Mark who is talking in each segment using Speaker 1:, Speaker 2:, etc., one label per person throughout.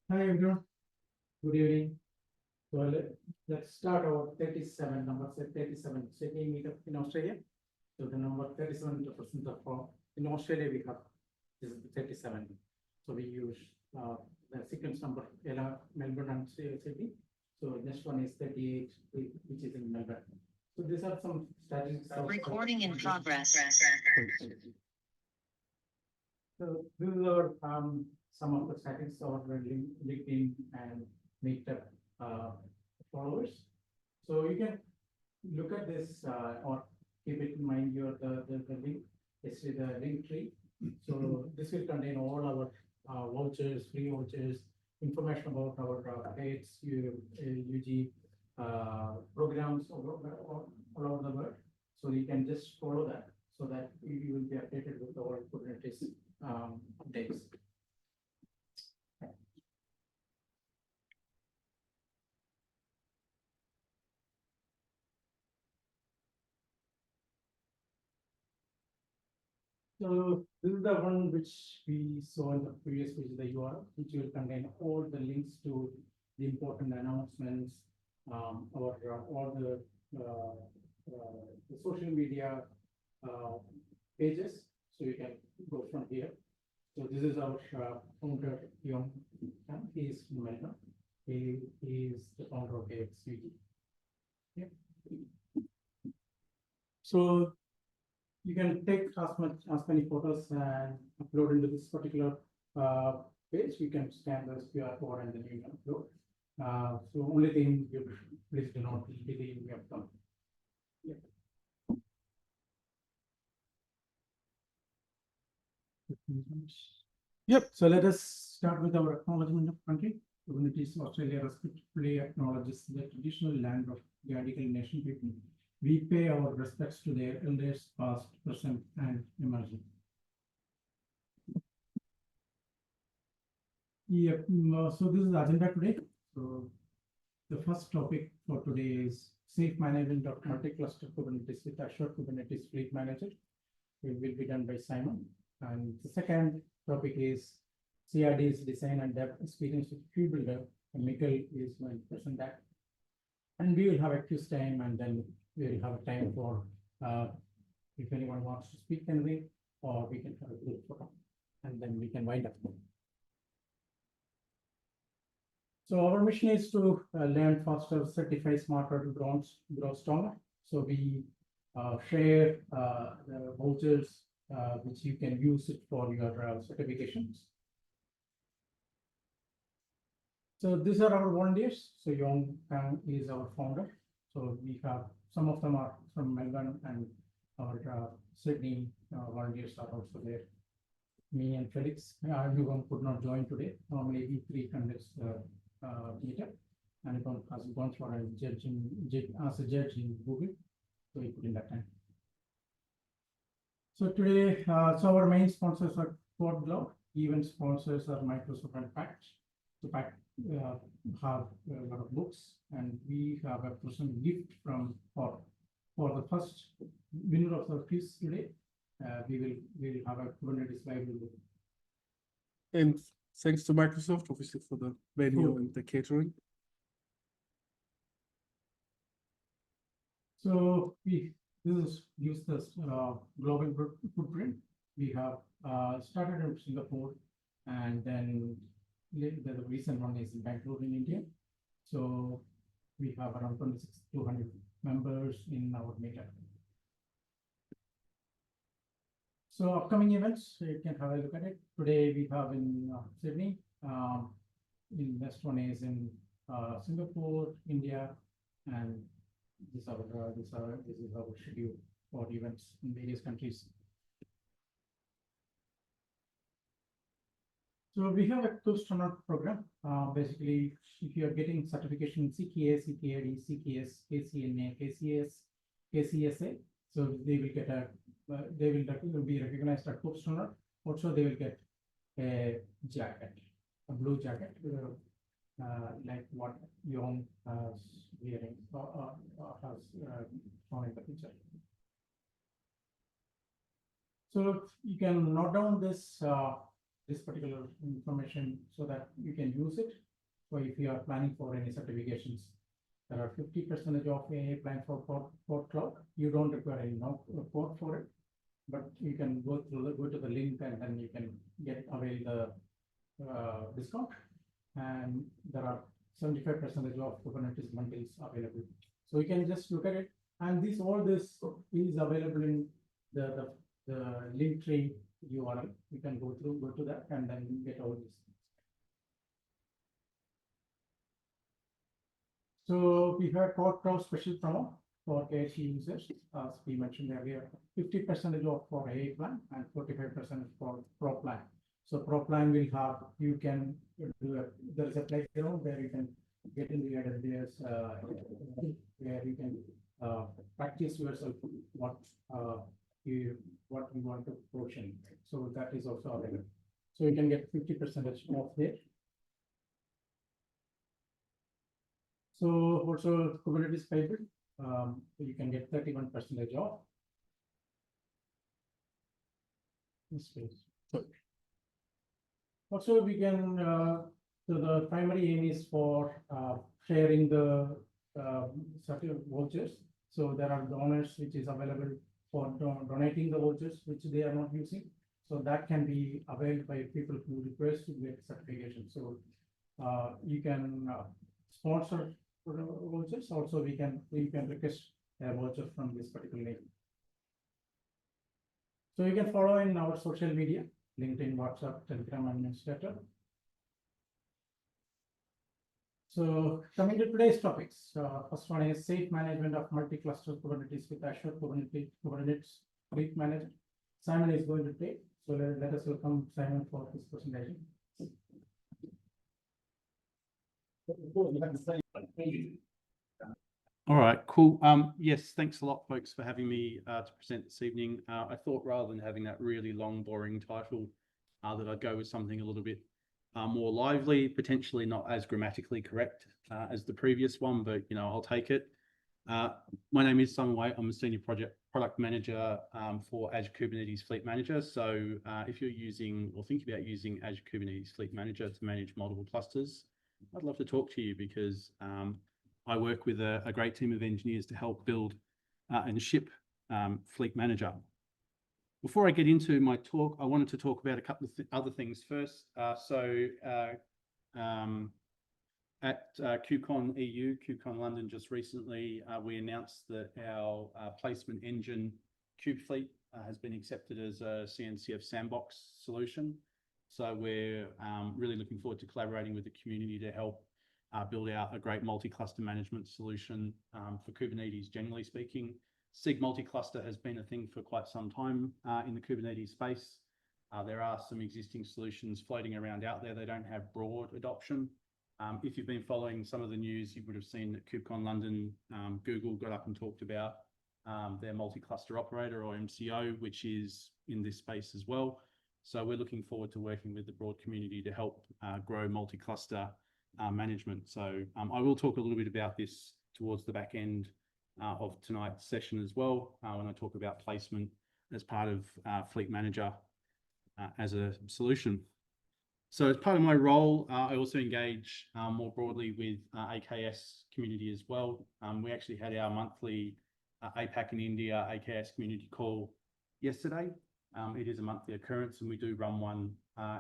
Speaker 1: Hi everyone, good evening. So let's start our 37 number 37 Sydney meetup in Australia. So the number 37 represents the form. In Australia we have this is the 37. So we use the sequence number Melbourne and Sydney. So next one is 38, which is in Melbourne. So these are some strategies.
Speaker 2: Recording in progress.
Speaker 1: So this is our some of the statistics of LinkedIn and Meetup followers. So you can look at this or keep it in mind your the link. It's the link tree. So this will contain all our vouchers, free vouchers, information about our K8SUG programs all over the world. So you can just follow that so that you will be updated with our Kubernetes updates. So this is the one which we saw in the previous page, the URL, which will contain all the links to the important announcements, our all the social media pages. So you can go from here. So this is our founder, Yong. He is from Lanka. He is the founder of K8SUG. Yeah. So you can take as many photos and upload into this particular page. You can scan the QR code and then you can upload. So only thing you please do not delete the we have done. Yeah. Yep. So let us start with our acknowledgement of country. Kubernetes Australia respectfully acknowledges the traditional land of the Gadigal Nation people. We pay our respects to their elders, past, present, and emerging. Yep. So this is the agenda today. So the first topic for today is safe management of multi-cluster Kubernetes with Azure Kubernetes Fleet Manager. It will be done by Simon. And the second topic is CRDs design and dev experience with Kubebuilder. And Mikkel is going to present that. And we will have a quiz time, and then we will have a time for if anyone wants to speak anything, or we can have a group photo, and then we can wind up. So our mission is to learn faster, certify smarter, grow stronger. So we share the vouchers which you can use it for your certifications. So these are our volunteers. So Yong Kang is our founder. So we have some of them are from Melbourne, and our Sydney volunteers are also there. Me and Felix. Everyone could not join today. Normally we three conducts meetup, and everyone has gone for a judge as a judge in Google. So we put in that time. So today, so our main sponsors are CloudCasa. Event sponsors are Microsoft and Pact. So Pact have a lot of books, and we have a present gift from for the first winner of the quiz today. We will have a Kubernetes library book.
Speaker 3: And thanks to Microsoft, obviously, for the venue and the catering.
Speaker 1: So this gives us global footprint. We have started in Singapore, and then the recent one is in Bangalore in India. So we have around 2,200 members in our meetup. So upcoming events, you can have a look at it. Today we have in Sydney. In next one is in Singapore, India, and this is our schedule for events in various countries. So we have a two-standard program. Basically, if you are getting certification CKA, CKD, CKS, KCNA, KCS, KCSA, so they will get a they will be recognized as two-standard. Also, they will get a jacket, a blue jacket, like what Yong has wearing has shown in the picture. So you can note down this this particular information so that you can use it. So if you are planning for any certifications, there are 50% of AA plan for port cloud. You don't require any port for it, but you can go to the link and then you can avail the discount. And there are 75% of Kubernetes bundles available. So you can just look at it. And all this is available in the link tree URL. You can go to that and then get all this. So we have Port Cloud special promo for K8SUG users, as we mentioned earlier. 50% off for AA plan and 45% for Pro plan. So Pro plan will have, you can do there is a playground where you can get into the AWS, where you can practice yourself what you want to portion. So that is also available. So you can get 50% off there. So also Kubernetes hybrid, you can get 31% off. This page. Also, we can. So the primary aim is for sharing the certain vouchers. So there are donors which is available for donating the vouchers which they are not using. So that can be availed by people who request to get certification. So you can sponsor vouchers. Also, you can request a voucher from this particular link. So you can follow in our social media, LinkedIn, WhatsApp, Telegram, and newsletter. So coming to today's topics, first one is safe management of multi-cluster Kubernetes with Azure Kubernetes Fleet Manager. Simon is going to take. So let us welcome Simon for his presentation.
Speaker 2: All right, cool. Yes, thanks a lot, folks, for having me to present this evening. I thought rather than having that really long, boring title, that I'd go with something a little bit more lively, potentially not as grammatically correct as the previous one, but I'll take it. My name is Simon White. I'm a senior product manager for Azure Kubernetes Fleet Manager. So if you're using or thinking about using Azure Kubernetes Fleet Manager to manage multiple clusters, I'd love to talk to you because I work with a great team of engineers to help build and ship Fleet Manager. Before I get into my talk, I wanted to talk about a couple of other things first. At KubeCon EU, KubeCon London just recently, we announced that our placement engine, KubeFleet, has been accepted as a CNCF sandbox solution. So we're really looking forward to collaborating with the community to help build out a great multi-cluster management solution for Kubernetes, generally speaking. SIG multi-cluster has been a thing for quite some time in the Kubernetes space. There are some existing solutions floating around out there. They don't have broad adoption. If you've been following some of the news, you would have seen that KubeCon London, Google got up and talked about their multi-cluster operator, or MCO, which is in this space as well. So we're looking forward to working with the broad community to help grow multi-cluster management. So I will talk a little bit about this towards the back end of tonight's session as well, when I talk about placement as part of Fleet Manager as a solution. So as part of my role, I also engage more broadly with AKS community as well. We actually had our monthly APAC in India AKS community call yesterday. It is a monthly occurrence, and we do run one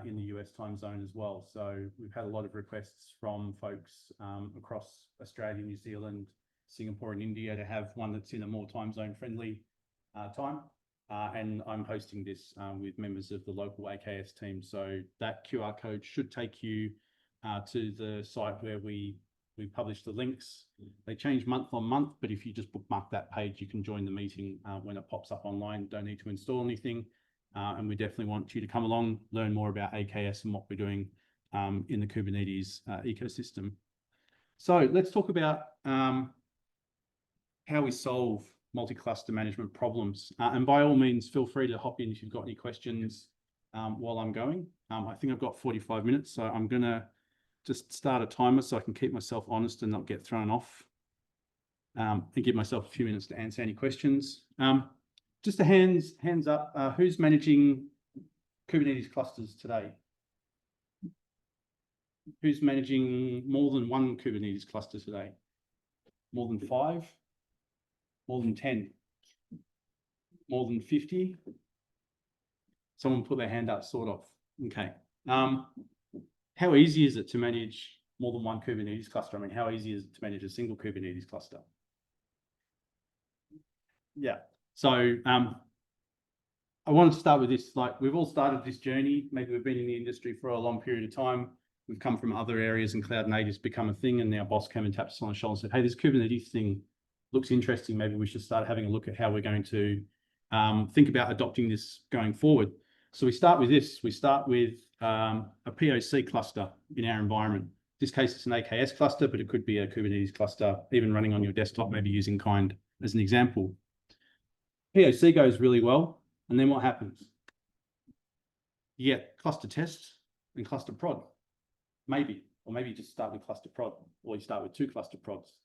Speaker 2: in the US time zone as well. So we've had a lot of requests from folks across Australia, New Zealand, Singapore, and India to have one that's in a more time zone friendly time. And I'm hosting this with members of the local AKS team. So that QR code should take you to the site where we publish the links. They change month on month, but if you just bookmark that page, you can join the meeting when it pops up online. Don't need to install anything. And we definitely want you to come along, learn more about AKS and what we're doing in the Kubernetes ecosystem. So let's talk about how we solve multi-cluster management problems. And by all means, feel free to hop in if you've got any questions while I'm going. I think I've got 45 minutes, so I'm going to just start a timer so I can keep myself honest and not get thrown off, and give myself a few minutes to answer any questions. Just a hands up, who's managing Kubernetes clusters today? Who's managing more than one Kubernetes cluster today? More than 5? More than 10? More than 50? Someone put their hand up, sort of. Okay. How easy is it to manage more than one Kubernetes cluster? I mean, how easy is it to manage a single Kubernetes cluster? Yeah. So I want to start with this. Like, we've all started this journey. Maybe we've been in the industry for a long period of time. We've come from other areas and cloud natives become a thing. And our boss came and tapped us on the shoulder and said, hey, this Kubernetes thing looks interesting. Maybe we should start having a look at how we're going to think about adopting this going forward. So we start with this. We start with a POC cluster in our environment. In this case, it's an AKS cluster, but it could be a Kubernetes cluster, even running on your desktop, maybe using Kind as an example. POC goes really well. And then what happens? You get cluster test and cluster prod. Maybe, or maybe you just start with cluster prod, or you start with 2 cluster prods.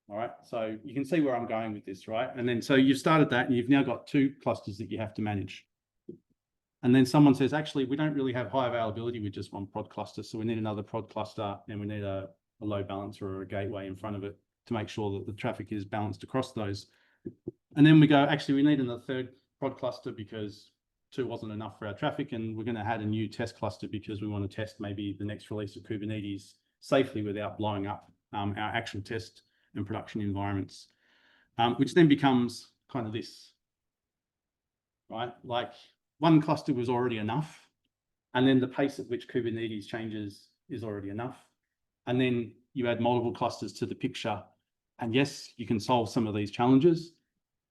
Speaker 2: All right, so you can see where I'm going with this, right? And then so you've started that and you've now got 2 clusters that you have to manage. And then someone says, actually, we don't really have high availability with just one prod cluster. So we need another prod cluster and we need a load balancer or a gateway in front of it to make sure that the traffic is balanced across those. And then we go, actually, we need another 3rd prod cluster because 2 wasn't enough for our traffic. And we're going to add a new test cluster because we want to test maybe the next release of Kubernetes safely without blowing up our actual test and production environments, which then becomes kind of this, right? Like, one cluster was already enough. And then the pace at which Kubernetes changes is already enough. And then you add multiple clusters to the picture. And yes, you can solve some of these challenges,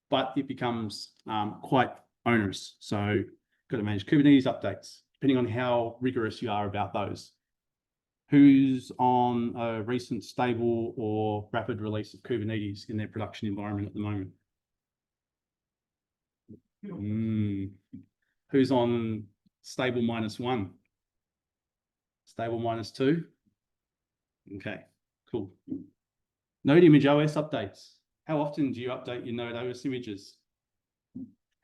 Speaker 2: but it becomes quite onerous. So got to manage Kubernetes updates, depending on how rigorous you are about those. Who's on a recent stable or rapid release of Kubernetes in their production environment at the moment? Who's on stable -1? Stable -2? Okay, cool. Node image OS updates. How often do you update your Node OS images?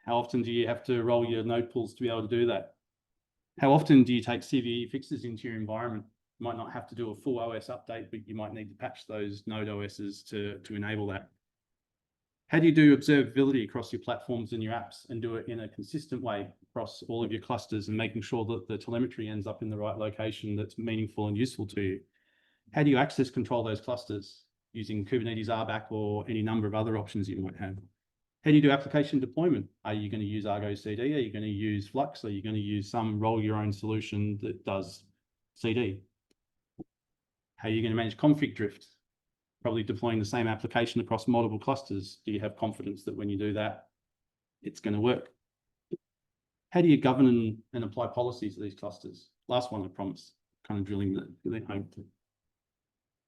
Speaker 2: How often do you have to roll your node pools to be able to do that? How often do you take CVE fixes into your environment? You might not have to do a full OS update, but you might need to patch those node OSs to enable that. How do you do observability across your platforms and your apps and do it in a consistent way across all of your clusters and making sure that the telemetry ends up in the right location that's meaningful and useful to you? How do you access control those clusters using Kubernetes RBAC or any number of other options you might have? How do you do application deployment? Are you going to use Argo CD? Are you going to use Flux? Are you going to use some roll your own solution that does CD? How are you going to manage config drift? Probably deploying the same application across multiple clusters. Do you have confidence that when you do that, it's going to work? How do you govern and apply policies to these clusters? Last one, I promise, kind of drilling the home.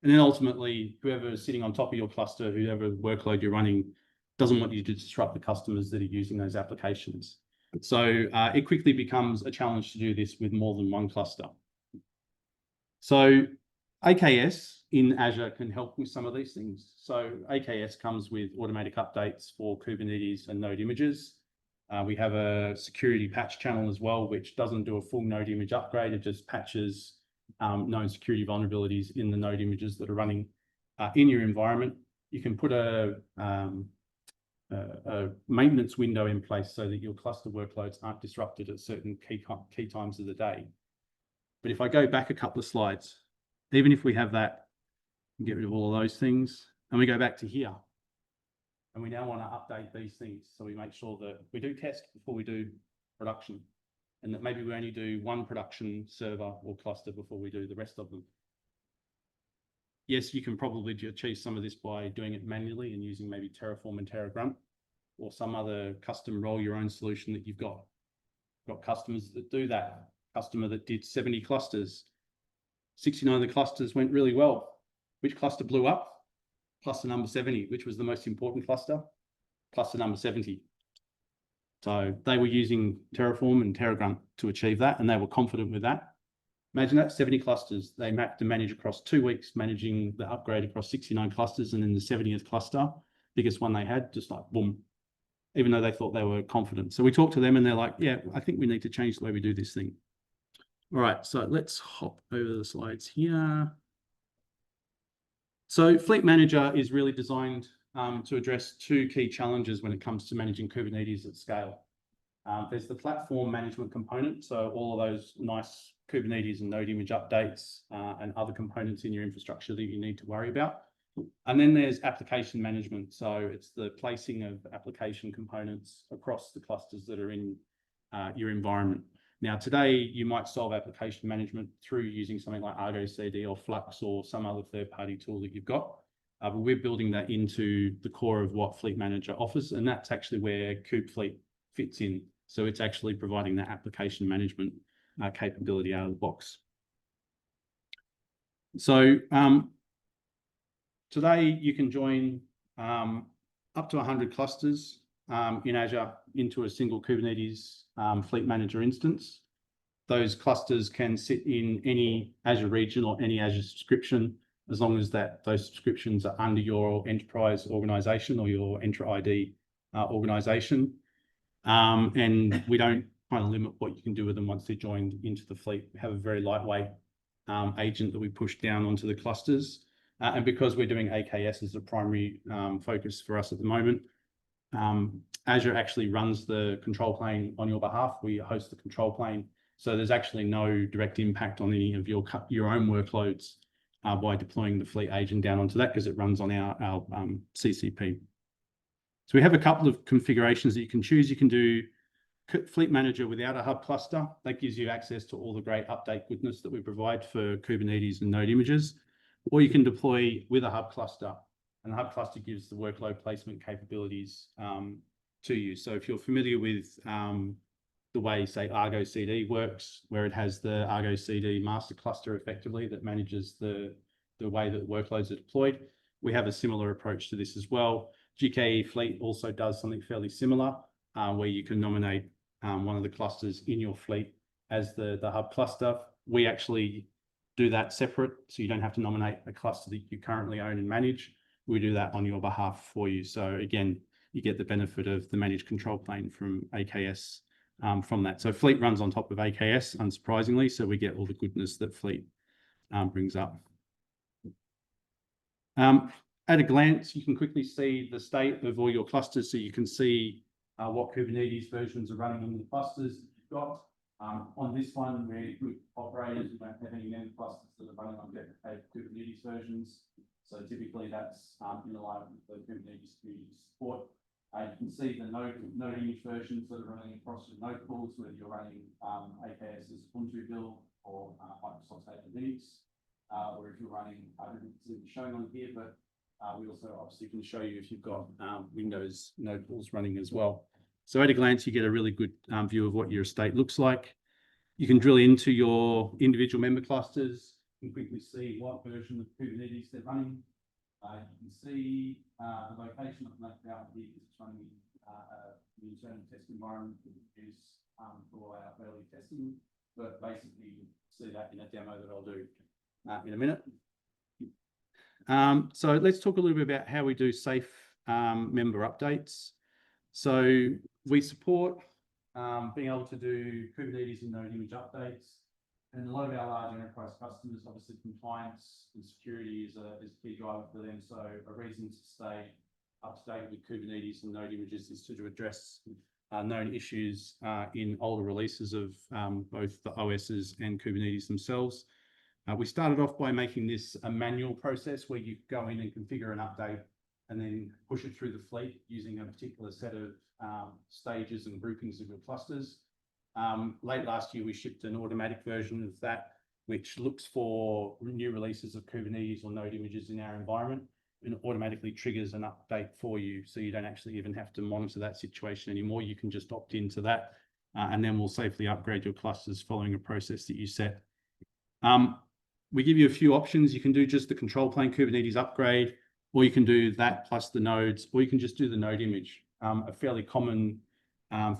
Speaker 2: And then ultimately, whoever is sitting on top of your cluster, whoever workload you're running, doesn't want you to disrupt the customers that are using those applications. So it quickly becomes a challenge to do this with more than one cluster. So AKS in Azure can help with some of these things. So AKS comes with automatic updates for Kubernetes and node images. We have a security patch channel as well, which doesn't do a full node image upgrade. It just patches known security vulnerabilities in the node images that are running in your environment. You can put a maintenance window in place so that your cluster workloads aren't disrupted at certain key times of the day. But if I go back a couple of slides, even if we have that, and get rid of all of those things, and we go back to here, and we now want to update these things. So we make sure that we do test before we do production, and that maybe we only do one production server or cluster before we do the rest of them. Yes, you can probably achieve some of this by doing it manually and using maybe Terraform and TerraGrunt or some other custom roll your own solution that you've got. Got customers that do that. Customer that did 70 clusters. 69 of the clusters went really well. Which cluster blew up? Cluster number 70, which was the most important cluster? Cluster number 70. So they were using Terraform and TerraGrunt to achieve that, and they were confident with that. Imagine that, 70 clusters. They mapped to manage across 2 weeks, managing the upgrade across 69 clusters, and in the 70th cluster, biggest one they had, just like boom, even though they thought they were confident. So we talked to them and they're like, yeah, I think we need to change the way we do this thing. All right, so let's hop over the slides here. So Fleet Manager is really designed to address two key challenges when it comes to managing Kubernetes at scale. There's the platform management component, so all of those nice Kubernetes and node image updates and other components in your infrastructure that you need to worry about. And then there's application management, so it's the placing of application components across the clusters that are in your environment. Now, today, you might solve application management through using something like Argo CD or Flux or some other third-party tool that you've got. But we're building that into the core of what Fleet Manager offers, and that's actually where KubeFleet fits in. So it's actually providing that application management capability out of the box. So today, you can join up to 100 clusters in Azure into a single Kubernetes Fleet Manager instance. Those clusters can sit in any Azure region or any Azure subscription, as long as those subscriptions are under your enterprise organization or your Entra ID organization. And we don't kind of limit what you can do with them once they're joined into the fleet. We have a very lightweight agent that we push down onto the clusters. And because we're doing AKS as the primary focus for us at the moment, Azure actually runs the control plane on your behalf. We host the control plane. So there's actually no direct impact on any of your own workloads by deploying the fleet agent down onto that, because it runs on our CCP. So we have a couple of configurations that you can choose. You can do Fleet Manager without a hub cluster. That gives you access to all the great update goodness that we provide for Kubernetes and node images. Or you can deploy with a hub cluster. And the hub cluster gives the workload placement capabilities to you. So if you're familiar with the way, say, Argo CD works, where it has the Argo CD master cluster effectively that manages the way that workloads are deployed, we have a similar approach to this as well. GKE Fleet also does something fairly similar, where you can nominate one of the clusters in your fleet as the hub cluster. We actually do that separate, so you don't have to nominate a cluster that you currently own and manage. We do that on your behalf for you. So again, you get the benefit of the managed control plane from AKS from that. So Fleet runs on top of AKS, unsurprisingly, so we get all the goodness that Fleet brings up. At a glance, you can quickly see the state of all your clusters, so you can see what Kubernetes versions are running in the clusters that you've got. On this one, we're good operators. We don't have any member clusters that are running on dedicated Kubernetes versions. So typically that's in line with the Kubernetes community support. You can see the node image versions that are running across your node pools, whether you're running AKS's Ubuntu build or Microsoft's Linux, or if you're running, I don't think it's shown on here, but we also obviously can show you if you've got Windows node pools running as well. So at a glance, you get a really good view of what your estate looks like. You can drill into your individual member clusters and quickly see what version of Kubernetes they're running. You can see the location of that out here is running the internal test environment that we use for our early testing. But basically, you see that in a demo that I'll do in a minute. So let's talk a little bit about how we do safe member updates. So we support being able to do Kubernetes and node image updates. And a lot of our large enterprise customers, obviously compliance and security is a key driver for them. So a reason to stay up to date with Kubernetes and node images is to address known issues in older releases of both the OSs and Kubernetes themselves. We started off by making this a manual process where you go in and configure an update and then push it through the fleet using a particular set of stages and groupings of your clusters. Late last year, we shipped an automatic version of that, which looks for new releases of Kubernetes or node images in our environment and automatically triggers an update for you. So you don't actually even have to monitor that situation anymore. You can just opt into that, and then we'll safely upgrade your clusters following a process that you set. We give you a few options. You can do just the control plane Kubernetes upgrade, or you can do that plus the nodes, or you can just do the node image. A fairly common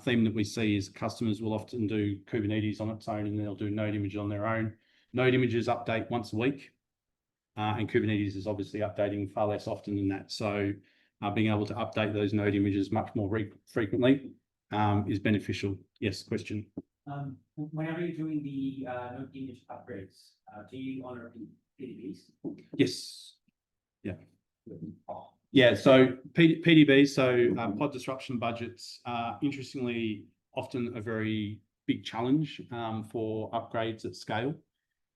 Speaker 2: theme that we see is customers will often do Kubernetes on its own and they'll do node image on their own. Node images update once a week, and Kubernetes is obviously updating far less often than that. So being able to update those node images much more frequently is beneficial. Yes, question?
Speaker 4: Whenever you're doing the node image upgrades, do you honor PDBs?
Speaker 2: Yes. Yeah. Yeah, so PDBs, so pod disruption budgets, interestingly, often a very big challenge for upgrades at scale.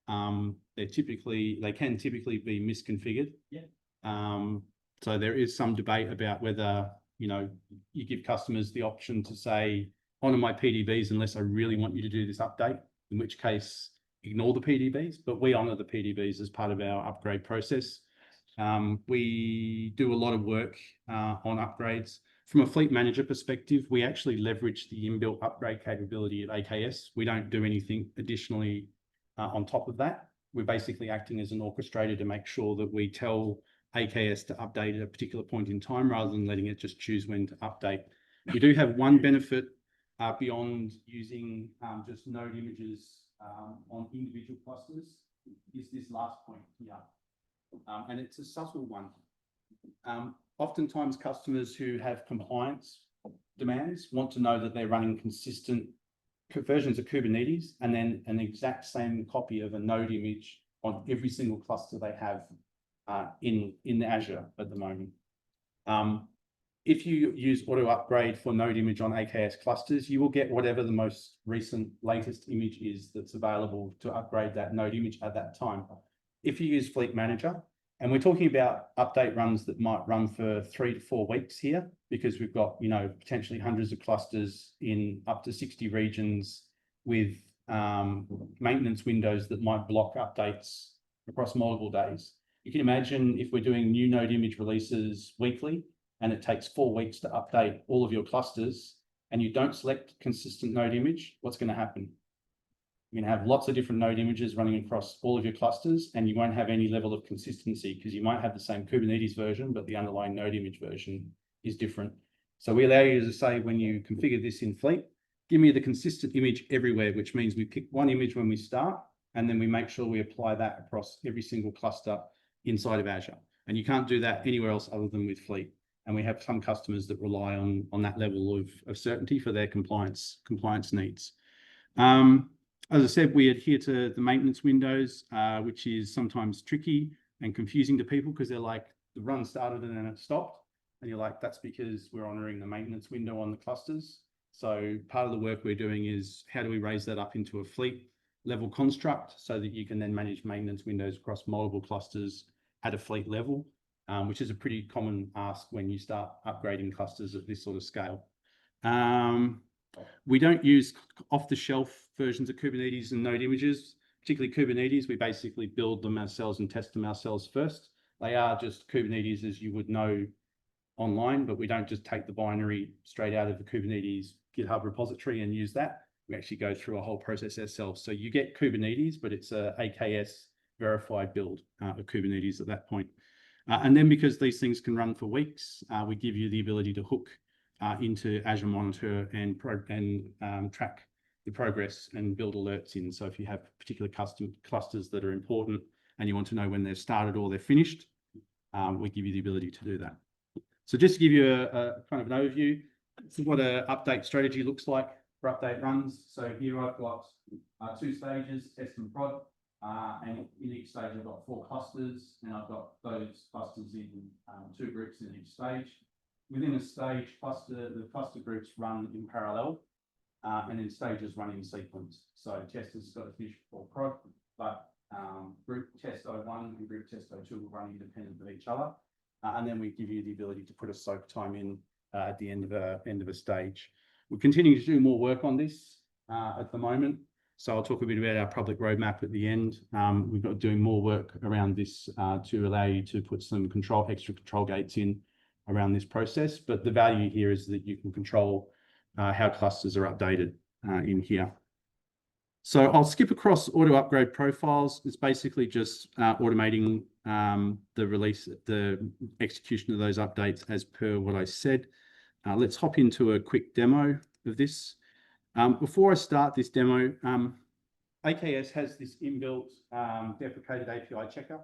Speaker 2: They can typically be misconfigured.
Speaker 4: Yeah.
Speaker 2: So there is some debate about whether, you know, you give customers the option to say, honor my PDBs unless I really want you to do this update, in which case ignore the PDBs, but we honor the PDBs as part of our upgrade process. We do a lot of work on upgrades. From a fleet manager perspective, we actually leverage the inbuilt upgrade capability of AKS. We don't do anything additionally on top of that. We're basically acting as an orchestrator to make sure that we tell AKS to update at a particular point in time rather than letting it just choose when to update. We do have one benefit beyond using just node images on individual clusters, is this last point here. And it's a subtle one. Oftentimes customers who have compliance demands want to know that they're running consistent versions of Kubernetes and then an exact same copy of a node image on every single cluster they have in Azure at the moment. If you use auto upgrade for node image on AKS clusters, you will get whatever the most recent latest image is that's available to upgrade that node image at that time. If you use Fleet Manager, and we're talking about update runs that might run for 3 to 4 weeks here, because we've got, you know, potentially hundreds of clusters in up to 60 regions with maintenance windows that might block updates across multiple days. You can imagine if we're doing new node image releases weekly, and it takes 4 weeks to update all of your clusters, and you don't select consistent node image, what's going to happen? You're going to have lots of different node images running across all of your clusters, and you won't have any level of consistency because you might have the same Kubernetes version, but the underlying node image version is different. So we allow you to say, when you configure this in Fleet, give me the consistent image everywhere, which means we pick one image when we start, and then we make sure we apply that across every single cluster inside of Azure. And you can't do that anywhere else other than with Fleet. And we have some customers that rely on that level of certainty for their compliance needs. As I said, we adhere to the maintenance windows, which is sometimes tricky and confusing to people because they're like, the run started and then it stopped. And you're like, that's because we're honoring the maintenance window on the clusters. So part of the work we're doing is how do we raise that up into a fleet level construct so that you can then manage maintenance windows across multiple clusters at a fleet level, which is a pretty common ask when you start upgrading clusters at this sort of scale. We don't use off-the-shelf versions of Kubernetes and node images, particularly Kubernetes. We basically build them ourselves and test them ourselves first. They are just Kubernetes as you would know online, but we don't just take the binary straight out of the Kubernetes GitHub repository and use that. We actually go through a whole process ourselves. So you get Kubernetes, but it's a AKS verified build of Kubernetes at that point. And then because these things can run for weeks, we give you the ability to hook into Azure Monitor and track the progress and build alerts in. So if you have particular custom clusters that are important and you want to know when they've started or they're finished, we give you the ability to do that. So just to give you a kind of an overview, this is what an update strategy looks like for update runs. So here I've got 2 stages, test and prod, and in each stage I've got 4 clusters, and I've got those clusters in 2 groups in each stage. Within a stage cluster, the cluster groups run in parallel, and then stages run in sequence. So test has got to finish before prod, but group test 01 and group test 02 will run independent of each other. And then we give you the ability to put a soak time in at the end of a stage. We're continuing to do more work on this at the moment. So I'll talk a bit about our public roadmap at the end. We've got doing more work around this to allow you to put some extra control gates in around this process. But the value here is that you can control how clusters are updated in here. So I'll skip across auto upgrade profiles. It's basically just automating the execution of those updates as per what I said. Let's hop into a quick demo of this. Before I start this demo, AKS has this inbuilt deprecated API checker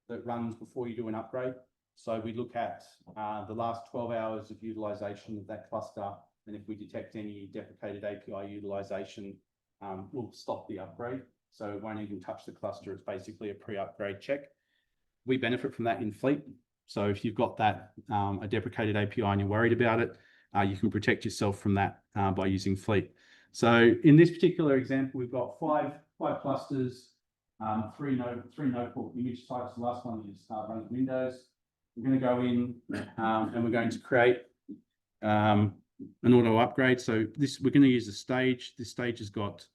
Speaker 2: that runs before you do an upgrade. So we look at the last 12 hours of utilization of that cluster, and if we detect any deprecated API utilization, will stop the upgrade. So it won't even touch the cluster. It's basically a pre-upgrade check. We benefit from that in Fleet. So if you've got that, a deprecated API and you're worried about it, you can protect yourself from that by using Fleet. So in this particular example, we've got five clusters, three notebook image types. The last one is running Windows. We're going to go in and we're going to create an auto upgrade. So we're going to use a stage. This stage has got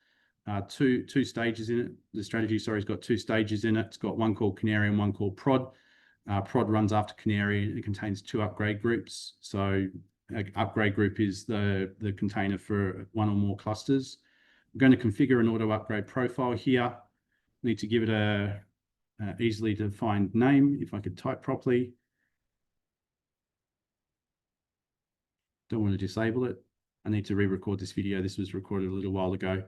Speaker 2: two stages in it. The strategy, sorry, has got two stages in it. It's got one called Canary and one called Prod. Prod runs after Canary and it contains two upgrade groups. So an upgrade group is the container for one or more clusters. I'm going to configure an auto upgrade profile here. Need to give it a easily defined name if I could type properly. Don't want to disable it. I need to re-record this video. This was recorded a little while ago.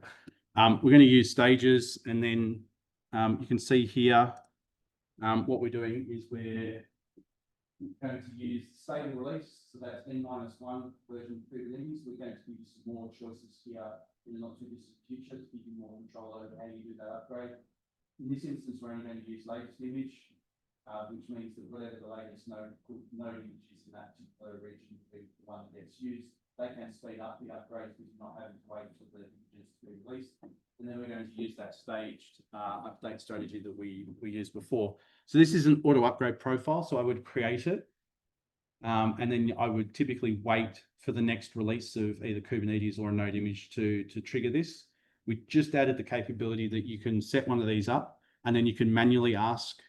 Speaker 2: We're going to use stages, and then you can see here what we're doing is we're going to use stable release. So that's N-1 version of Kubernetes. We're going to give you some more choices here in the not too distant future to give you more control over how you do that upgrade. In this instance, we're only going to use latest image, which means that whatever the latest node image is in that particular region will be the one that gets used. They can speed up the upgrade because you're not having to wait for the images to be released. And then we're going to use that staged update strategy that we used before. So this is an auto upgrade profile. So I would create it. And then I would typically wait for the next release of either Kubernetes or a node image to trigger this. We just added the capability that you can set one of these up and then you can manually ask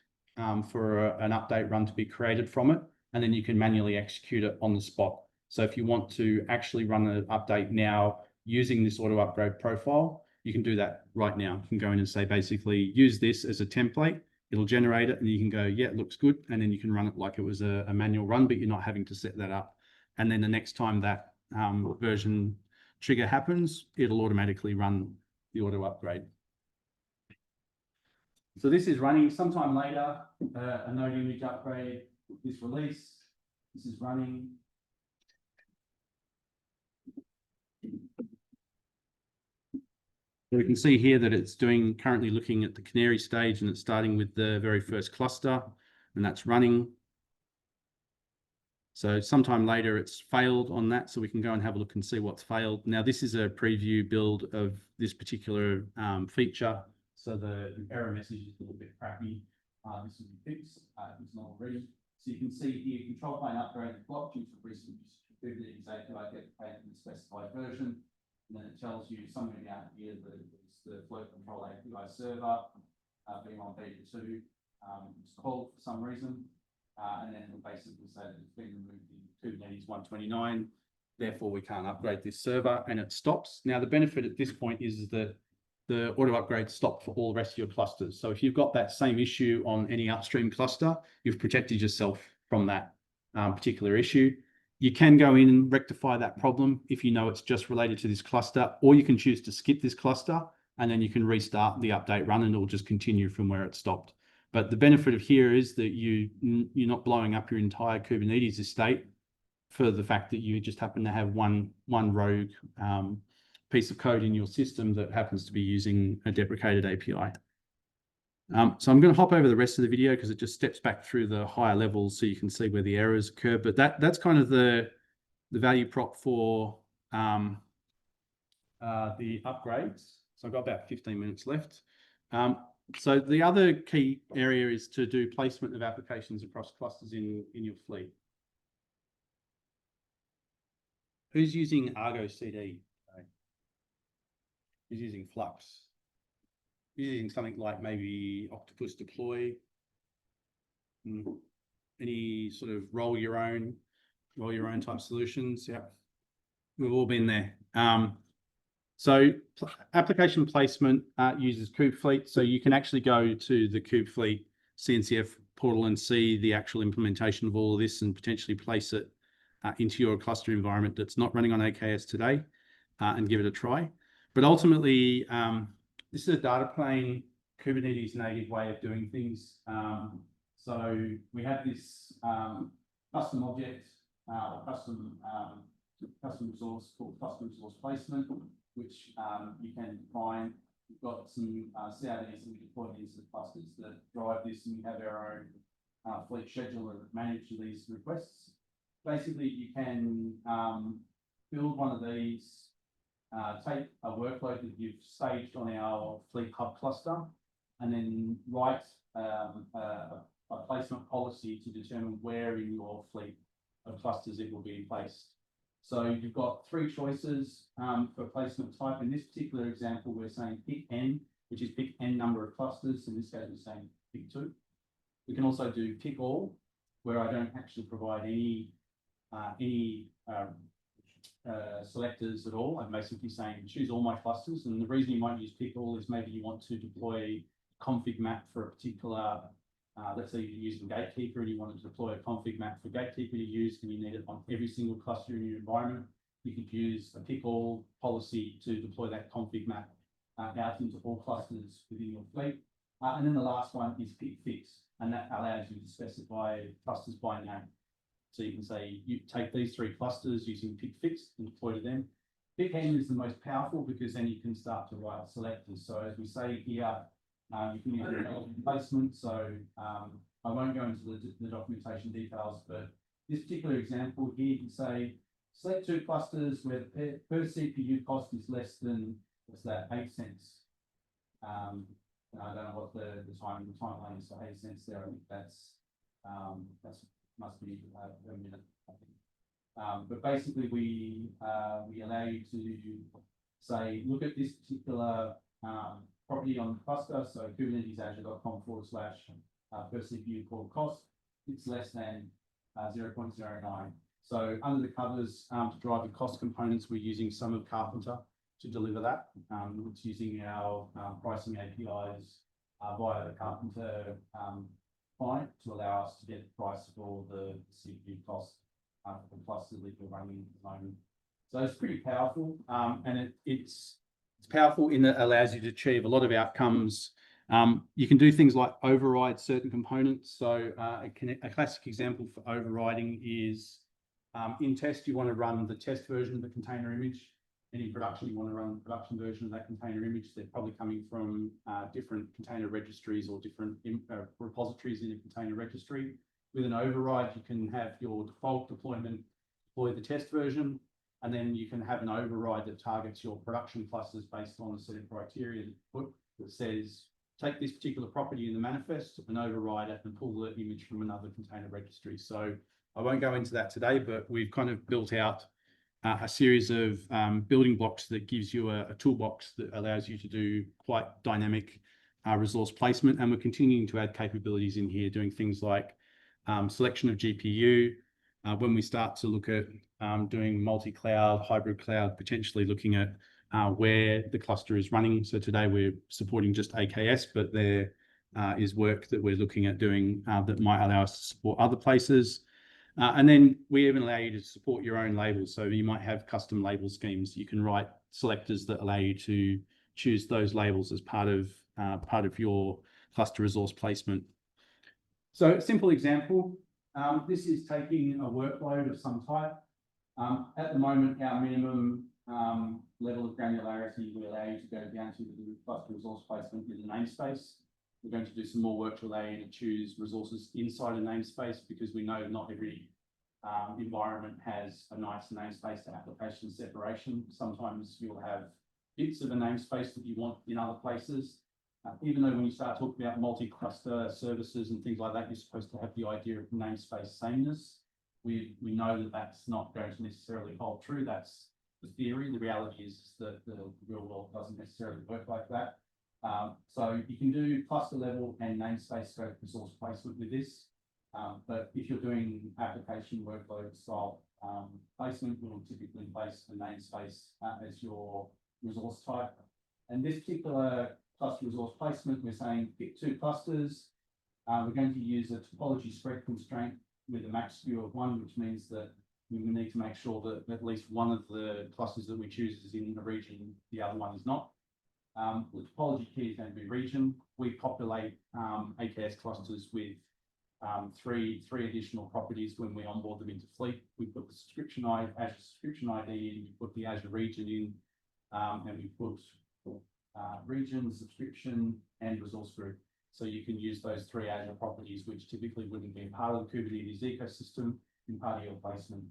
Speaker 2: for an update run to be created from it. And then you can manually execute it on the spot. So if you want to actually run an update now using this auto upgrade profile, you can do that right now. You can go in and say, basically use this as a template. It'll generate it and you can go, yeah, it looks good. And then you can run it like it was a manual run, but you're not having to set that up. And then the next time that version trigger happens, it'll automatically run the auto upgrade. So this is running sometime later, a node image upgrade is released. This is running. So we can see here that it's currently looking at the Canary stage and it's starting with the very first cluster and that's running. So sometime later it's failed on that. So we can go and have a look and see what's failed. Now this is a preview build of this particular feature. So the error message is a little bit crappy. This will be fixed. It's not already. So you can see here, control plane upgrade block due to recent Kubernetes API get paid in the specified version. And then it tells you somewhere down here that it's the flow control API server being on beta 2 installed for some reason. And then it'll basically say that it's been removed in Kubernetes 129. Therefore, we can't upgrade this server and it stops. Now, the benefit at this point is that the auto upgrade stopped for all the rest of your clusters. So if you've got that same issue on any upstream cluster, you've protected yourself from that particular issue. You can go in and rectify that problem if you know it's just related to this cluster, or you can choose to skip this cluster and then you can restart the update run and it'll just continue from where it stopped. But the benefit of here is that you're not blowing up your entire Kubernetes estate for the fact that you just happen to have one rogue piece of code in your system that happens to be using a deprecated API. So I'm going to hop over the rest of the video because it just steps back through the higher levels so you can see where the errors occur. But that's kind of the value prop for the upgrades. So I've got about 15 minutes left. So the other key area is to do placement of applications across clusters in your fleet. Who's using Argo CD? Who's using Flux? Who's using something like maybe Octopus Deploy? Any sort of roll your own type solutions? Yeah, we've all been there. So application placement uses Kubefleet. So you can actually go to the Kubefleet CNCF portal and see the actual implementation of all of this and potentially place it into your cluster environment that's not running on AKS today and give it a try. But ultimately, this is a data plane Kubernetes native way of doing things. So we have this custom object or custom resource called custom resource placement. which you can define. We've got some CRDs that we deploy into the clusters that drive this, and we have our own fleet scheduler that manages these requests. Basically, you can build one of these, take a workload that you've staged on our Fleet Hub cluster, and then write a placement policy to determine where in your fleet of clusters it will be placed. So you've got three choices for placement type. In this particular example, we're saying pick n, which is pick n number of clusters. In this case, we're saying pick 2. We can also do pick all, where I don't actually provide any selectors at all. I'm basically saying choose all my clusters. And the reason you might use pick all is maybe you want to deploy config map for a particular, let's say you're using Gatekeeper and you want to deploy a config map for Gatekeeper to use, and you need it on every single cluster in your environment. You could use a pick all policy to deploy that config map out into all clusters within your fleet. And then the last one is pick fix, and that allows you to specify clusters by name. So you can say you take these three clusters using pick fix and deploy to them. Pick n is the most powerful because then you can start to write selectors. So as we say here, you can use relevant placement. So I won't go into the documentation details, but this particular example here, you can say select 2 clusters where the per CPU cost is less than, what's that, 8 cents. I don't know what the timeline is for 8 cents there. I think that's must be a minute, I think. But basically, we allow you to say, look at this particular property on the cluster. So Kubernetes Azure.com / per CPU core cost. It's less than 0.09. So under the covers, to drive the cost components, we're using some of Carpenter to deliver that. It's using our pricing APIs via the Carpenter client to allow us to get the price for the CPU cost for the cluster that we're running at the moment. So it's pretty powerful, and it's powerful in that it allows you to achieve a lot of outcomes. You can do things like override certain components. So a classic example for overriding is in test, you want to run the test version of the container image. And in production, you want to run the production version of that container image. They're probably coming from different container registries or different repositories in a container registry. With an override, you can have your default deployment deploy the test version, and then you can have an override that targets your production clusters based on a set of criteria that says, take this particular property in the manifest and override it and pull the image from another container registry. So I won't go into that today, but we've kind of built out a series of building blocks that gives you a toolbox that allows you to do quite dynamic resource placement. And we're continuing to add capabilities in here, doing things like selection of GPU. When we start to look at doing multi-cloud, hybrid cloud, potentially looking at where the cluster is running. So today we're supporting just AKS, but there is work that we're looking at doing that might allow us to support other places. And then we even allow you to support your own labels. So you might have custom label schemes. You can write selectors that allow you to choose those labels as part of your cluster resource placement. So a simple example, this is taking a workload of some type. At the moment, our minimum level of granularity will allow you to go down to the cluster resource placement with a namespace. We're going to do some more work to allow you to choose resources inside a namespace, because we know not every environment has a nice namespace to application separation. Sometimes you'll have bits of a namespace that you want in other places. Even though when you start talking about multi-cluster services and things like that, you're supposed to have the idea of namespace sameness. We know that that's not going to necessarily hold true. That's the theory. The reality is that the real world doesn't necessarily work like that. So you can do cluster level and namespace scope resource placement with this. But if you're doing application workload style placement, we'll typically place the namespace as your resource type. And this particular cluster resource placement, we're saying pick 2 clusters. We're going to use a topology spread constraint with a max skew of 1, which means that we will need to make sure that at least one of the clusters that we choose is in the region, the other one is not. The topology key is going to be region. We populate AKS clusters with three additional properties when we onboard them into Fleet. We put the subscription ID, Azure subscription ID in, we put the Azure region in, and we put region, subscription, and resource group. So you can use those three Azure properties, which typically wouldn't be part of the Kubernetes ecosystem in part of your placement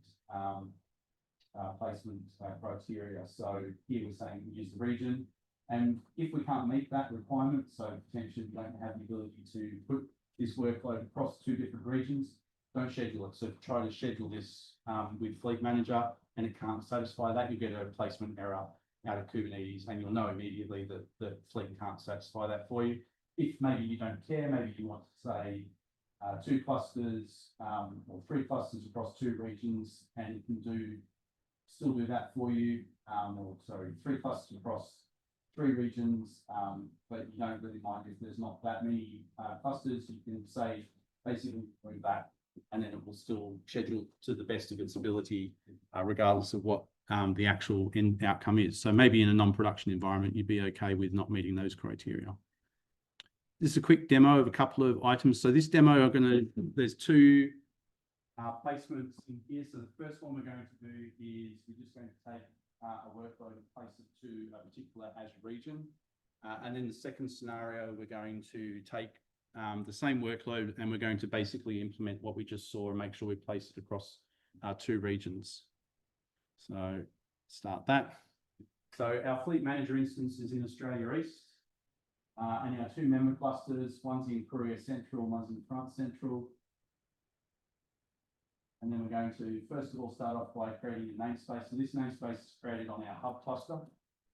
Speaker 2: criteria. So here we're saying we use the region, and if we can't meet that requirement, so potentially we don't have the ability to put this workload across two different regions, don't schedule it. So try to schedule this with Fleet Manager and it can't satisfy that, you get a placement error out of Kubernetes and you'll know immediately that the Fleet can't satisfy that for you. If maybe you don't care, maybe you want to say 2 clusters or 3 clusters across 2 regions, and it can still do that for you, or sorry, 3 clusters across 3 regions, but you don't really mind if there's not that many clusters. You can say basically remove that, and then it will still schedule to the best of its ability, regardless of what the actual end outcome is. So maybe in a non-production environment, you'd be okay with not meeting those criteria. This is a quick demo of a couple of items. So this demo, there's 2 placements in here. So the first one we're going to do is we're just going to take a workload and place it to a particular Azure region. And then the second scenario, we're going to take the same workload and we're going to basically implement what we just saw and make sure we place it across 2 regions. So start that. So our Fleet Manager instance is in Australia East. And our 2 member clusters, one's in Courier Central, one's in Front Central. And then we're going to, first of all, start off by creating a namespace. So this namespace is created on our hub cluster.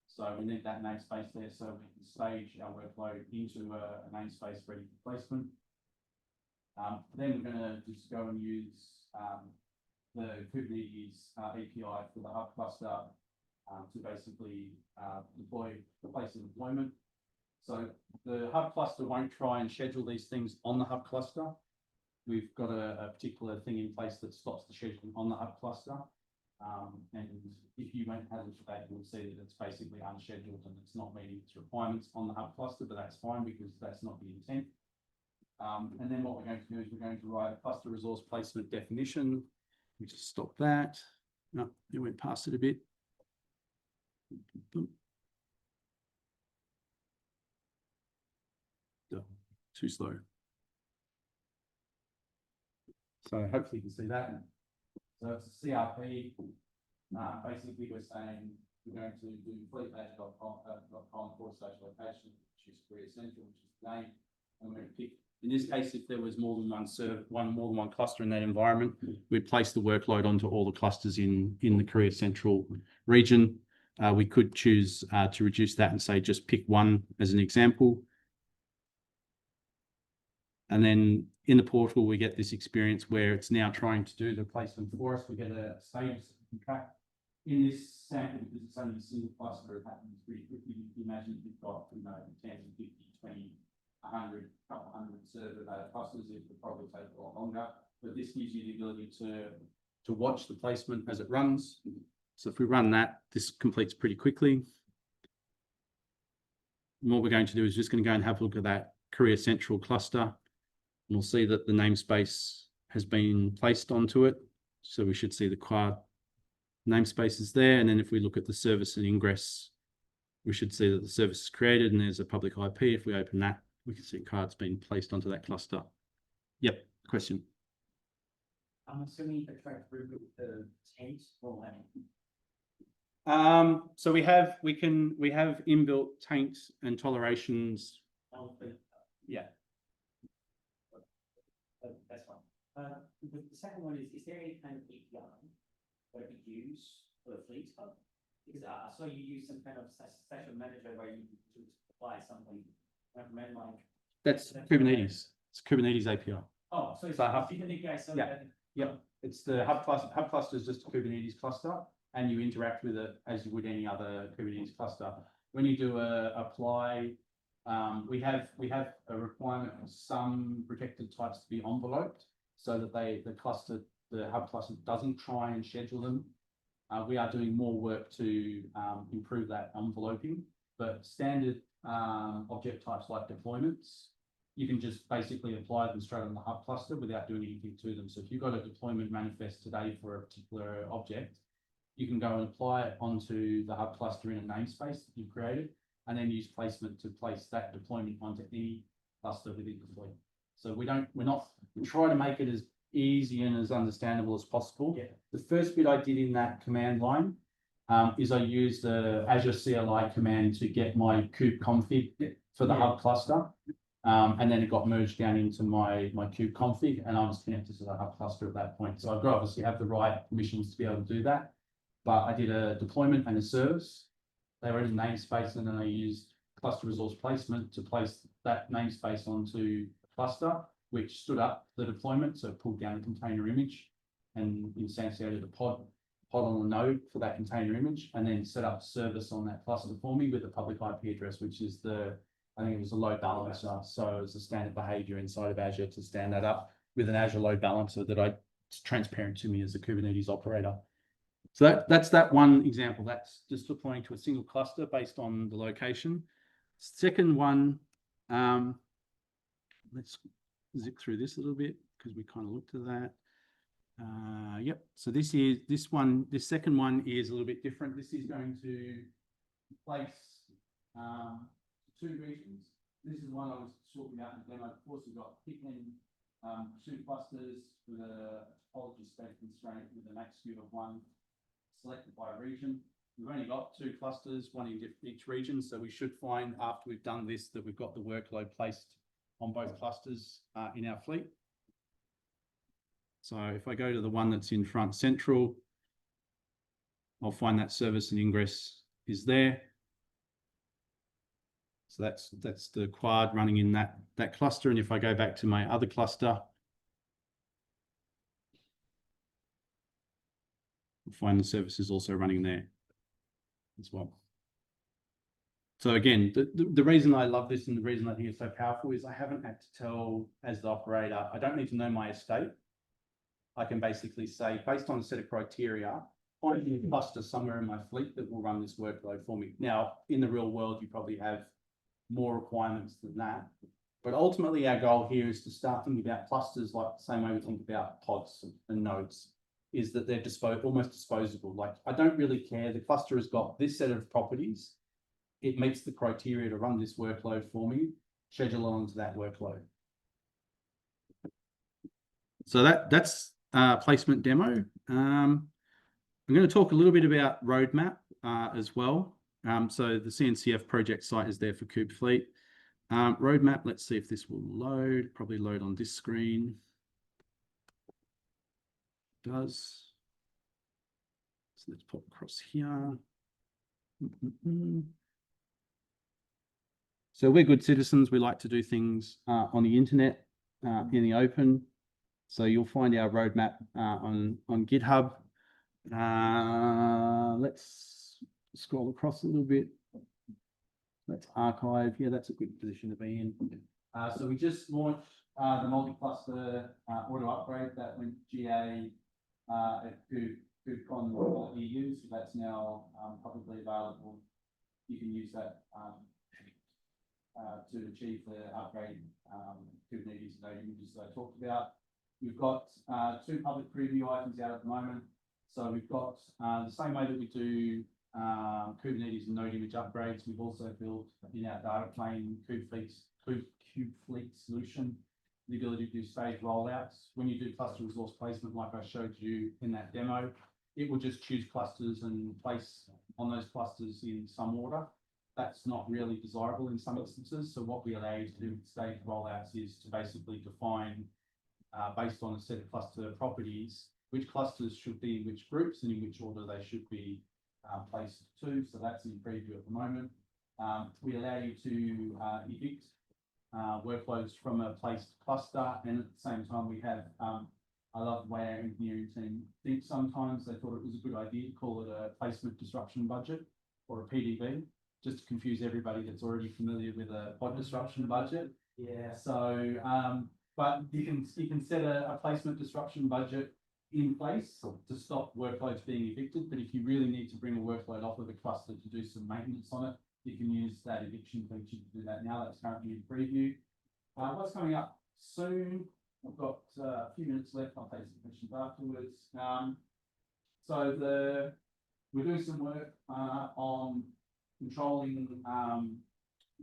Speaker 2: So we need that namespace there so we can stage our workload into a namespace ready for placement. Then we're going to just go and use the Kubernetes API for the hub cluster to basically place the deployment. So the hub cluster won't try and schedule these things on the hub cluster. We've got a particular thing in place that stops the scheduling on the hub cluster. And if you went hazard for that, you would see that it's basically unscheduled and it's not meeting its requirements on the hub cluster, but that's fine because that's not the intent. And then what we're going to do is we're going to write a cluster resource placement definition. We just stop that. No, it went past it a bit. Too slow. So hopefully you can see that. So it's a CRP. Basically, we're saying we're going to do fleetmanager.com/location, which is Courier Central, which is the name. And we're going to pick, in this case, if there was more than one cluster in that environment, we'd place the workload onto all the clusters in the Courier Central region. We could choose to reduce that and say just pick one as an example. And then in the portal, we get this experience where it's now trying to do the placement for us. We get a status that we can track. In this sample, because it's only a single cluster, it happens pretty quickly. You can imagine if you've got 10, 50, 20, 100, couple hundred server clusters, it would probably take a lot longer. But this gives you the ability to watch the placement as it runs. So if we run that, this completes pretty quickly. And what we're going to do is just going to go and have a look at that Courier Central cluster. And we'll see that the namespace has been placed onto it. So we should see the quad namespace is there. And then if we look at the service and ingress, we should see that the service is created and there's a public IP. If we open that, we can see card's been placed onto that cluster. Yep, question.
Speaker 4: I'm assuming the track through the taint or
Speaker 2: So we have inbuilt taints and tolerations. Yeah.
Speaker 4: That's fine. The second one is there any kind of API that we use for the Fleet Hub? Because I saw you use some kind of session manager where you to apply something.
Speaker 2: That's Kubernetes. It's Kubernetes API.
Speaker 4: Oh, so it's
Speaker 2: So
Speaker 4: a API. So
Speaker 2: yeah. Yep. It's the hub cluster. Hub cluster is just a Kubernetes cluster, and you interact with it as you would any other Kubernetes cluster. When you do a apply, we have a requirement for some protected types to be enveloped, so that the hub cluster doesn't try and schedule them. We are doing more work to improve that enveloping, but standard object types like deployments, you can just basically apply them straight on the hub cluster without doing anything to them. So if you've got a deployment manifest today for a particular object, you can go and apply it onto the hub cluster in a namespace that you've created, and then use placement to place that deployment onto any cluster within the fleet. So we try to make it as easy and as understandable as possible.
Speaker 4: Yeah.
Speaker 2: The first bit I did in that command line is I used the Azure CLI command to get my kubeconfig for the hub cluster. And then it got merged down into my kubeconfig, and I was connected to the hub cluster at that point. So I've got to obviously have the right permissions to be able to do that. But I did a deployment and a service. They were in a namespace, and then I used cluster resource placement to place that namespace onto a cluster, which stood up the deployment. So it pulled down the container image and instantiated a pod on the node for that container image, and then set up service on that cluster for me with a public IP address, which is I think it was a load balancer. So it's a standard behavior inside of Azure to stand that up with an Azure load balancer it's transparent to me as a Kubernetes operator. So that's that one example. That's just deploying to a single cluster based on the location. Second one, let's zip through this a little bit because we kind of looked at that. Yep. So this second one is a little bit different. This is going to place two regions. This is the one I was talking about in the demo. Of course, we've got Phillipines, two clusters with a topology space constraint with a max skew of 1 selected by region. We've only got 2 clusters, one in each region. So we should find after we've done this that we've got the workload placed on both clusters in our fleet. So if I go to the one that's in front central, I'll find that service and ingress is there. So that's the quad running in that cluster. And if I go back to my other cluster, I'll find the services also running there as well. So again, the reason I love this and the reason I think it's so powerful is I haven't had to tell, as the operator, I don't need to know my estate. I can basically say, based on a set of criteria, find a cluster somewhere in my fleet that will run this workload for me. Now, in the real world, you probably have more requirements than that. But ultimately, our goal here is to start thinking about clusters like the same way we think about pods and nodes, is that they're almost disposable. Like, I don't really care. The cluster has got this set of properties. It meets the criteria to run this workload for me, schedule onto that workload. So that's placement demo. I'm going to talk a little bit about roadmap as well. So the CNCF project site is there for Kube Fleet. Roadmap, let's see if this will load, probably load on this screen. It does. So let's pop across here. So we're good citizens. We like to do things on the internet, in the open. So you'll find our roadmap on GitHub. Let's scroll across a little bit. Let's archive. Yeah, that's a good position to be in. So we just launched the multi-cluster auto upgrade that went GA at KubeCon.eu. So that's now publicly available. You can use that to achieve the upgrade Kubernetes node images that I talked about. We've got 2 public preview items out at the moment. So we've got the same way that we do Kubernetes and node image upgrades. We've also built in our data plane Kube Fleet solution the ability to do stage rollouts. When you do cluster resource placement, like I showed you in that demo, it will just choose clusters and place on those clusters in some order. That's not really desirable in some instances. So what we allow you to do with stage rollouts is to basically define, based on a set of cluster properties, which clusters should be in which groups and in which order they should be placed to. So that's in preview at the moment. We allow you to evict workloads from a placed cluster, and at the same time we have, I love the way our engineering team thinks sometimes. They thought it was a good idea to call it a placement disruption budget or a PDB, just to confuse everybody that's already familiar with a pod disruption budget. Yeah. So, but you can set a placement disruption budget in place to stop workloads being evicted. But if you really need to bring a workload off of the cluster to do some maintenance on it, you can use that eviction feature to do that now. That's currently in preview. What's coming up soon? I've got a few minutes left. I'll take some questions afterwards. So we're doing some work on controlling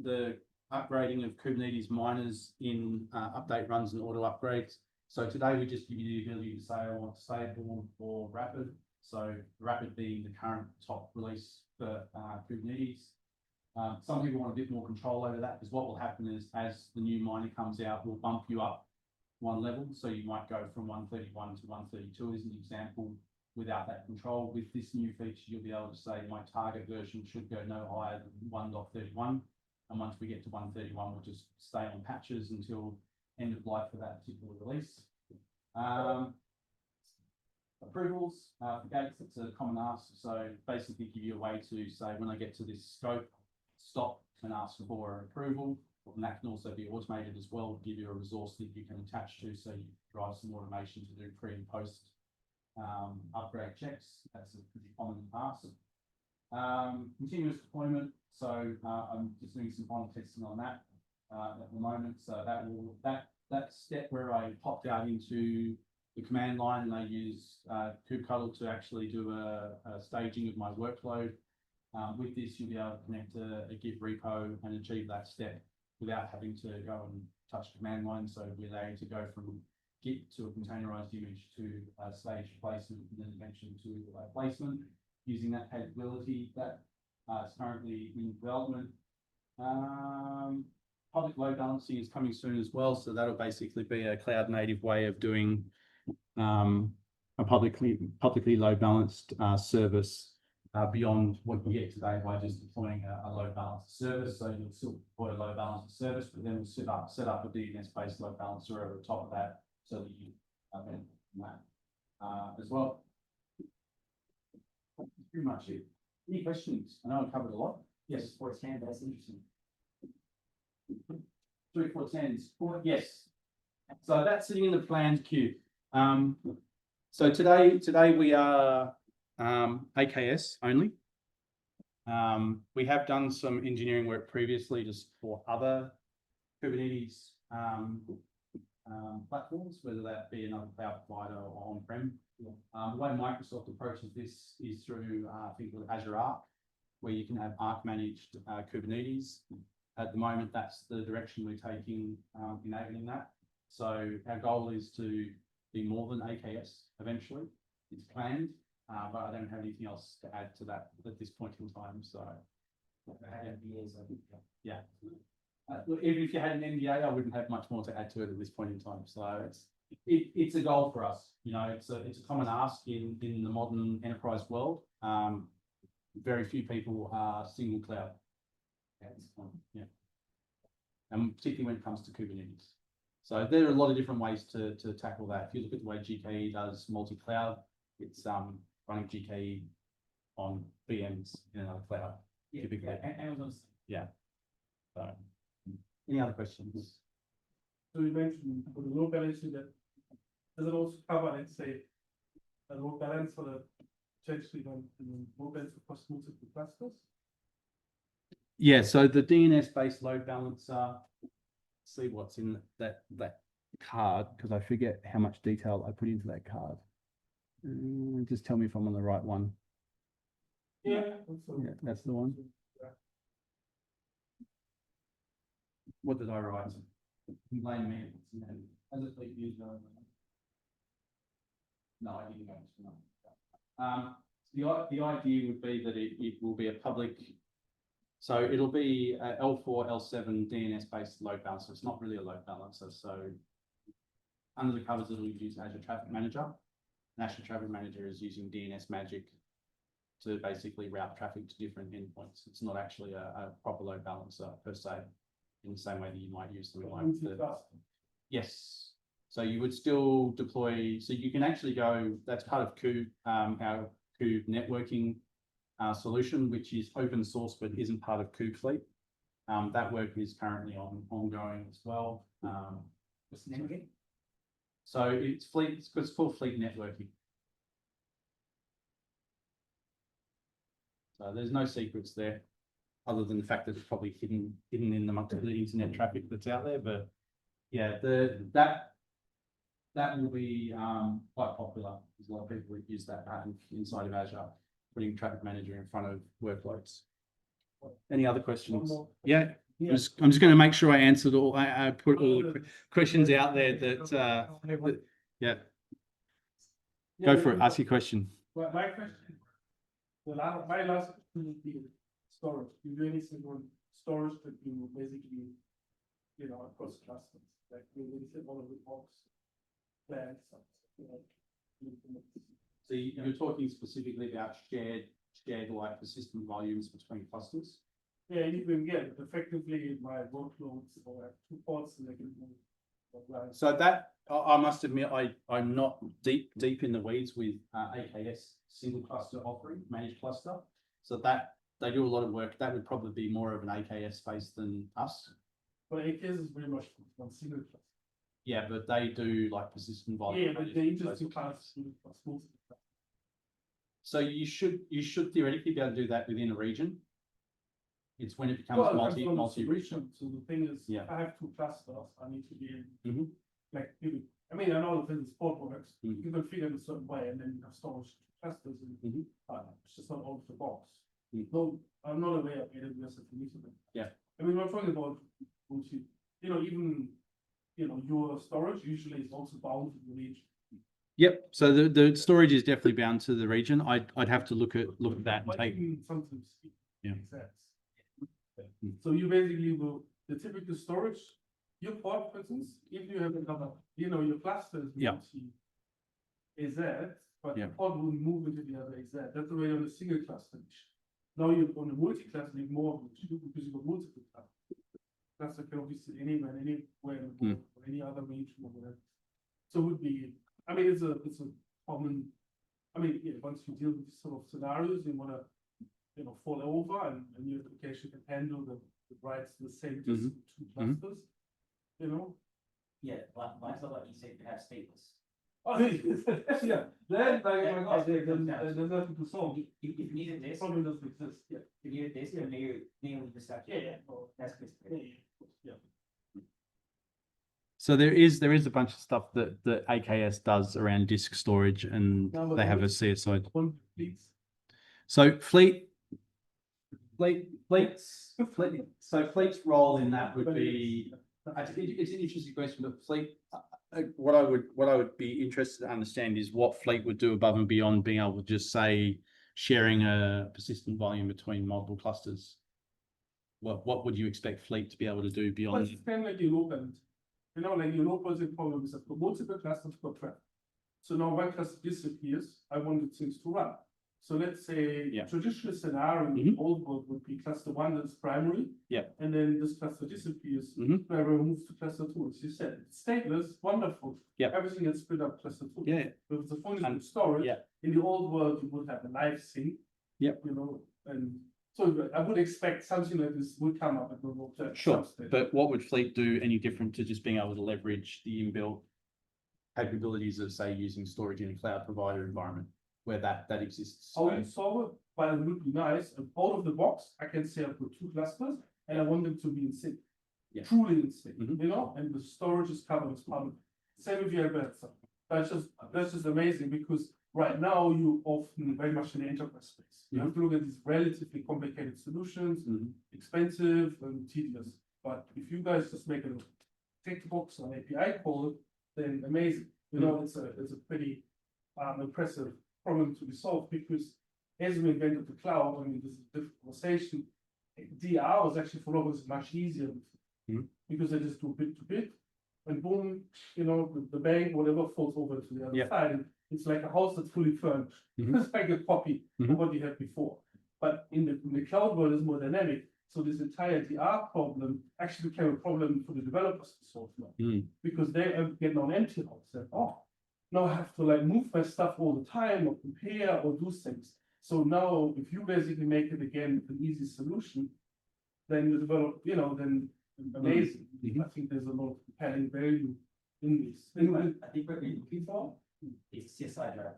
Speaker 2: the upgrading of Kubernetes miners in update runs and auto upgrades. So today we just give you the ability to say I want stable or rapid. So rapid being the current top release for Kubernetes. Some people want a bit more control over that, because what will happen is as the new miner comes out, we'll bump you up one level. So you might go from 131 to 132 as an example without that control. With this new feature, you'll be able to say my target version should go no higher than 1.31. And once we get to 131, we'll just stay on patches until end of life for that particular release. Approvals for gates, it's a common ask. So basically give you a way to say, when I get to this scope, stop and ask for an approval. And that can also be automated as well, give you a resource that you can attach to, so you drive some automation to do pre and post upgrade checks. That's a pretty common ask. Continuous deployment. So I'm just doing some final testing on that at the moment. So that step where I popped out into the command line and I use Kubebuilder to actually do a staging of my workload. With this, you'll be able to connect a Git repo and achieve that step without having to go and touch the command line. So we're able to go from Git to a containerized image to a stage placement and then eventually to placement using that capability. That is currently in development. Public load balancing is coming soon as well. So that'll basically be a cloud native way of doing a publicly load balanced service beyond what you get today by just deploying a load balanced service. So you'll still deploy a load balanced service, but then we'll set up a DNS based load balancer over the top of that, so that you benefit from that as well. That's pretty much it. Any questions? I know I covered a lot. Yes, 410, that's interesting. 3 410s. Yes. So that's sitting in the planned queue. So today we are AKS only. We have done some engineering work previously just for other Kubernetes platforms, whether that be another cloud provider or on-prem. The way Microsoft approaches this is through I think Azure Arc, where you can have Arc managed Kubernetes. At the moment, that's the direction we're taking, enabling that. So our goal is to be more than AKS eventually. It's planned, but I don't have anything else to add to that at this point in time. So, yeah. Look, even if you had an NDA, I wouldn't have much more to add to it at this point in time. So it's a goal for us. You know, it's a common ask in the modern enterprise world. Very few people are single cloud at this point. Yeah, and particularly when it comes to Kubernetes. So there are a lot of different ways to tackle that. If you look at the way GKE does multi-cloud, it's running GKE on VMs in another cloud.
Speaker 4: Yeah,
Speaker 2: typically.
Speaker 4: Amazon's.
Speaker 2: Yeah. So, any other questions?
Speaker 3: So you mentioned for the load balancing, that does it also cover, let's say, a load balancer that potentially when load balancer across multiple clusters?
Speaker 2: Yeah, so the DNS-based load balancer, see what's in that card, because I forget how much detail I put into that card. Just tell me if I'm on the right one.
Speaker 3: Yeah.
Speaker 2: Yeah, that's the one. What did I write? Blame me. As a fleet user. No, I didn't go into that. The idea would be that it will be a public. So it'll be a L4, L7 DNS-based load balancer. It's not really a load balancer. So under the covers, it'll use Azure Traffic Manager. And Azure Traffic Manager is using DNS magic to basically route traffic to different endpoints. It's not actually a proper load balancer per se, in the same way that you might use them like yes. So you would still deploy. So you can actually go. That's part of our Kube networking solution, which is open source but isn't part of Kube Fleet. That work is currently ongoing as well.
Speaker 4: What's the name again?
Speaker 2: So it's Fleet. It's called Fleet Networking. So there's no secrets there, other than the fact that it's probably hidden in amongst the internet traffic that's out there. But yeah, that will be quite popular. There's a lot of people that use that inside of Azure. putting traffic manager in front of workloads. Any other questions?
Speaker 3: more.
Speaker 2: Yeah,
Speaker 3: Yeah.
Speaker 2: I'm just going to make sure I answered all. I put all the questions out there that yeah. Go for it. Ask your question.
Speaker 3: Well, my question, my last question would be storage. You do anything on storage that you basically, across clusters, like you said, all of the box plans,
Speaker 2: So you're talking specifically about shared like persistent volumes between clusters?
Speaker 3: Yeah, you can get effectively my workloads or have two ports and they can move.
Speaker 2: So that I must admit, I'm not deep in the weeds with AKS single cluster offering, managed cluster. So that they do a lot of work. That would probably be more of an AKS space than us.
Speaker 3: But AKS is very much one single cluster.
Speaker 2: Yeah, but they do like persistent volume.
Speaker 3: Yeah, but they just do class.
Speaker 2: So you should theoretically be able to do that within a region. It's when it becomes multi
Speaker 3: region. So the thing is,
Speaker 2: yeah.
Speaker 3: if I have two clusters, I need to be in
Speaker 2: Mhm.
Speaker 3: like I mean, I know the physics sport works.
Speaker 2: Mhm.
Speaker 3: You can feed in a certain way, and then you have storage clusters, and
Speaker 2: Mhm.
Speaker 3: it's just not out of the box.
Speaker 2: Mhm.
Speaker 3: No, I'm not aware of AWS if you need to.
Speaker 2: Yeah.
Speaker 3: I mean, we're talking about even your storage usually is also bound to the region.
Speaker 2: Yep. So the storage is definitely bound to the region. I'd have to look at that and
Speaker 3: But
Speaker 2: take.
Speaker 3: even sometimes it
Speaker 2: Yeah.
Speaker 3: makes sense.
Speaker 2: Mm.
Speaker 3: So you basically will the typical storage, your port, for instance, if you have another, your cluster is
Speaker 2: Yeah.
Speaker 3: multi AZ, but
Speaker 2: Yeah.
Speaker 3: the port will move into the other AZ. That's the way on a single cluster. Now you're on a multi-cluster, you have more of it because you've got multiple clusters. Cluster can obviously anywhere in the world, or any other region or whatever. So it would be, I mean, it's a common, once you deal with these sort of scenarios, you want to, fall over and your application can handle the writes the same disk with two clusters,
Speaker 4: Yeah, mine's not like you said, you have stateless.
Speaker 3: Oh, yeah, then, oh my gosh, then there's nothing to solve.
Speaker 4: If you needed this,
Speaker 3: Problem doesn't exist, yeah.
Speaker 4: if you needed this, then you the stuff.
Speaker 3: Well,
Speaker 4: That's basically.
Speaker 3: yeah.
Speaker 2: So there is a bunch of stuff that AKS does around disk storage, and
Speaker 3: No, but
Speaker 2: they have a
Speaker 3: which-
Speaker 2: CSI.
Speaker 3: One, please.
Speaker 2: So Fleet's role in that would be. It's an interesting question, but Fleet. What I would be interested to understand is what Fleet would do above and beyond being able to just say sharing a persistent volume between multiple clusters. What would you expect Fleet to be able to do
Speaker 3: Well,
Speaker 2: beyond?
Speaker 3: it's kind of like your load balance. Like your load balancing problem is that for multiple clusters per traffic. So now one cluster disappears, I wanted things to run. So let's say traditional scenario in the old world would be cluster one that's primary.
Speaker 2: Yeah.
Speaker 3: And then this cluster disappears, whoever moves to cluster two. As you said, it's stateless, wonderful.
Speaker 2: Yeah.
Speaker 3: Everything gets split up cluster two.
Speaker 2: Yeah.
Speaker 3: But with the phone storage, in the old world, you would have a live sync.
Speaker 2: Yeah.
Speaker 3: And so I would expect something like this would come up at the world.
Speaker 2: Sure, but what would Fleet do any different to just being able to leverage the inbuilt capabilities of, say, using storage in a cloud provider environment where that exists?
Speaker 3: How you solve it, but it would be nice. And out of the box, I can say I've got two clusters and I want them to be in sync.
Speaker 2: Yeah.
Speaker 3: Truly in sync, and the storage is covered as part of it. Same if you have that stuff. That's just amazing because right now you often very much in the enterprise space. You have to look at these relatively complicated solutions, expensive and tedious. But if you guys just make a tick box on API call, then amazing. It's a pretty impressive problem to be solved because as we invented the cloud, this is a different conversation. DR was actually for us much easier because they just do bit to bit, and boom, the bank, whatever falls over to the other side. And it's like a house that's fully furnished. It's like a copy of what you had before. But in the cloud world is more dynamic. So this entire DR problem actually became a problem for the developers to solve now because they get now an empty house. And, now I have to move my stuff all the time or compare or do things. So now if you basically make it again an easy solution, then you develop, then amazing. I think there's a lot of compelling value in this.
Speaker 4: I think what we're looking for is CSI drive.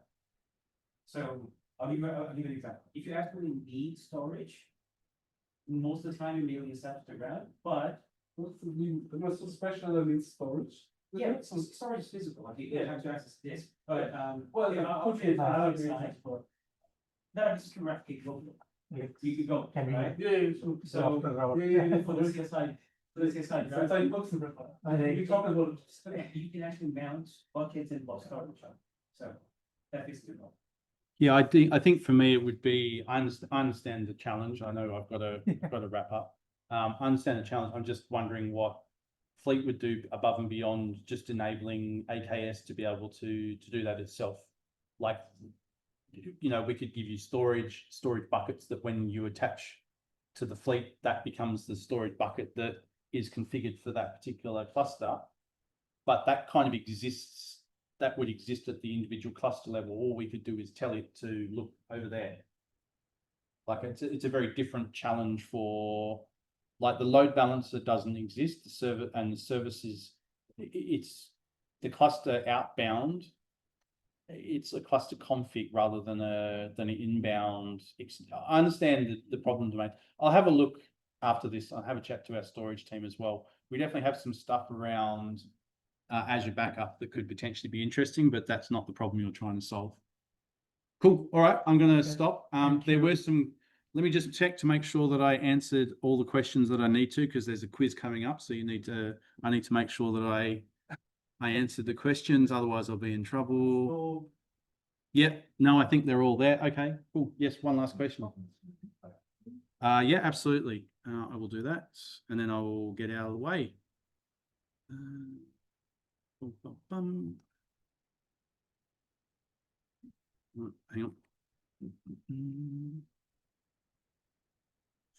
Speaker 4: So I'll give an example. If you actually need storage, most of the time you mail yourself to the ground, but
Speaker 3: what's so special that needs storage?
Speaker 4: yeah, so storage is physical. Like you have to access this, but
Speaker 3: Well,
Speaker 4: yeah,
Speaker 3: yeah,
Speaker 4: I'll
Speaker 3: okay,
Speaker 4: trade
Speaker 3: I
Speaker 4: that
Speaker 3: agree.
Speaker 4: side. That is correct. You could go,
Speaker 1: Can we-
Speaker 4: right?
Speaker 3: Yeah, so,
Speaker 4: So,
Speaker 1: After our-
Speaker 4: for the CSI,
Speaker 3: so it's like books and record.
Speaker 1: I think-
Speaker 3: We talk about.
Speaker 4: you can actually mount buckets and block storage. So that is good.
Speaker 2: Yeah, I think for me, it would be, I understand the challenge. I know I've got to wrap up. I understand the challenge. I'm just wondering what Fleet would do above and beyond just enabling AKS to be able to do that itself. Like, you know, we could give you storage buckets that when you attach to the Fleet, that becomes the storage bucket that is configured for that particular cluster. But that kind of exists, that would exist at the individual cluster level. All we could do is tell it to look over there. Like it's a very different challenge for, like, the load balancer doesn't exist, the server and the services, it's the cluster outbound. It's a cluster config rather than an inbound. I understand the problem to make. I'll have a look after this. I'll have a chat to our storage team as well. We definitely have some stuff around Azure backup that could potentially be interesting, but that's not the problem you're trying to solve. Cool. All right, I'm going to stop. There were some. Let me just check to make sure that I answered all the questions that I need to, because there's a quiz coming up. So I need to make sure that I answered the questions. Otherwise, I'll be in trouble. Yep. No, I think they're all there. Okay. Cool. Yes. One last question. Yeah, absolutely. I will do that, and then I will get out of the way. Hang on.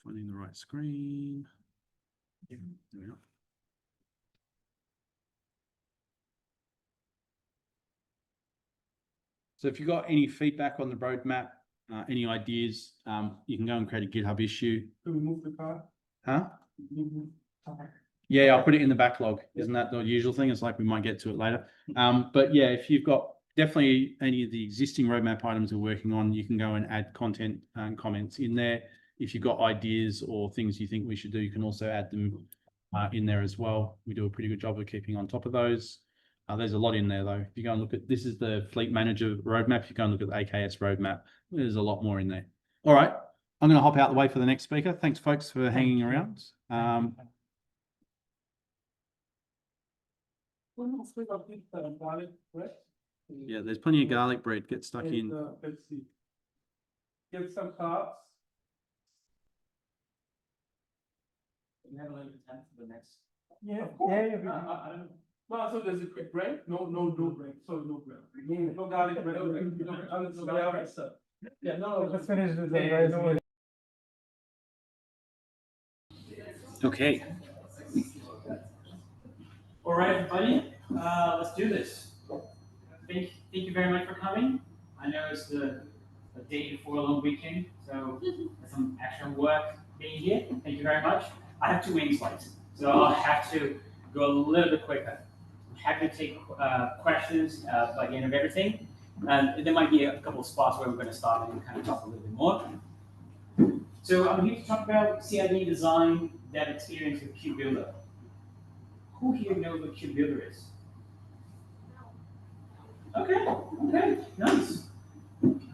Speaker 2: Finding the right screen. There we are. So if you've got any feedback on the roadmap, any ideas, you can go and create a GitHub issue.
Speaker 3: Can we move the car?
Speaker 2: Huh? Yeah, I'll put it in the backlog. Isn't that the usual thing? It's like we might get to it later. But yeah, if you've got definitely any of the existing roadmap items we're working on, you can go and add content and comments in there. If you've got ideas or things you think we should do, you can also add them in there as well. We do a pretty good job of keeping on top of those. There's a lot in there though. If you go and look at, this is the Fleet Manager roadmap. If you go and look at the AKS roadmap, there's a lot more in there. All right, I'm going to hop out the way for the next speaker. Thanks folks for hanging around. Yeah, there's plenty of garlic bread. Get stuck in.
Speaker 3: Let's see. Get some carbs.
Speaker 4: We have a little bit of time for the next.
Speaker 1: Yeah,
Speaker 3: Of course.
Speaker 1: yeah,
Speaker 3: I don't know. No, so there's a quick break. No break. Sorry, no break. No garlic bread. No garlic stuff. Yeah, no.
Speaker 1: let's finish this. Otherwise, no.
Speaker 2: Okay.
Speaker 4: All right, everybody, let's do this. Thank you very much for coming. I know it's the day before a long weekend, so there's some extra work being here. Thank you very much. I have 2 wing slides, so I'll have to go a little bit quicker. I'm happy to take questions by the end of everything. There might be a couple of spots where we're going to stop and kind of talk a little bit more. So I'm here to talk about CRD design, that experience with Kubebuilder. Who here knows what Kubebuilder is? Okay, nice.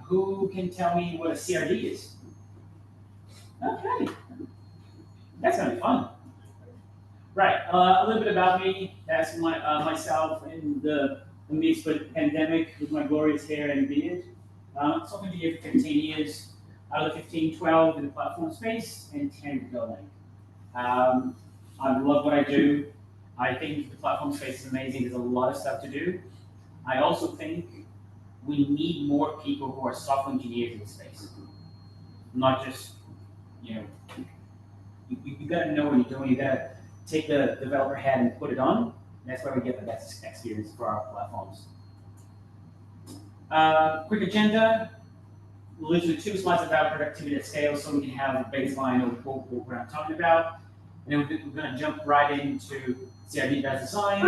Speaker 4: Who can tell me what a CRD is? Okay, that's gonna be fun. Right, a little bit about me. That's myself in the midst of the pandemic with my glorious hair and beard. So I've been here for 15 years. Out of the 15, 12 in the platform space and 10 building. I love what I do. I think the platform space is amazing. There's a lot of stuff to do. I also think we need more people who are software engineers in the space. Not just, you got to know what you're doing. You got to take the developer hat and put it on. That's where we get the best experience for our platforms. Quick agenda. Literally 2 slides about productivity at scale so we can have a baseline of what I'm talking about. And then we're going to jump right into CRD best design,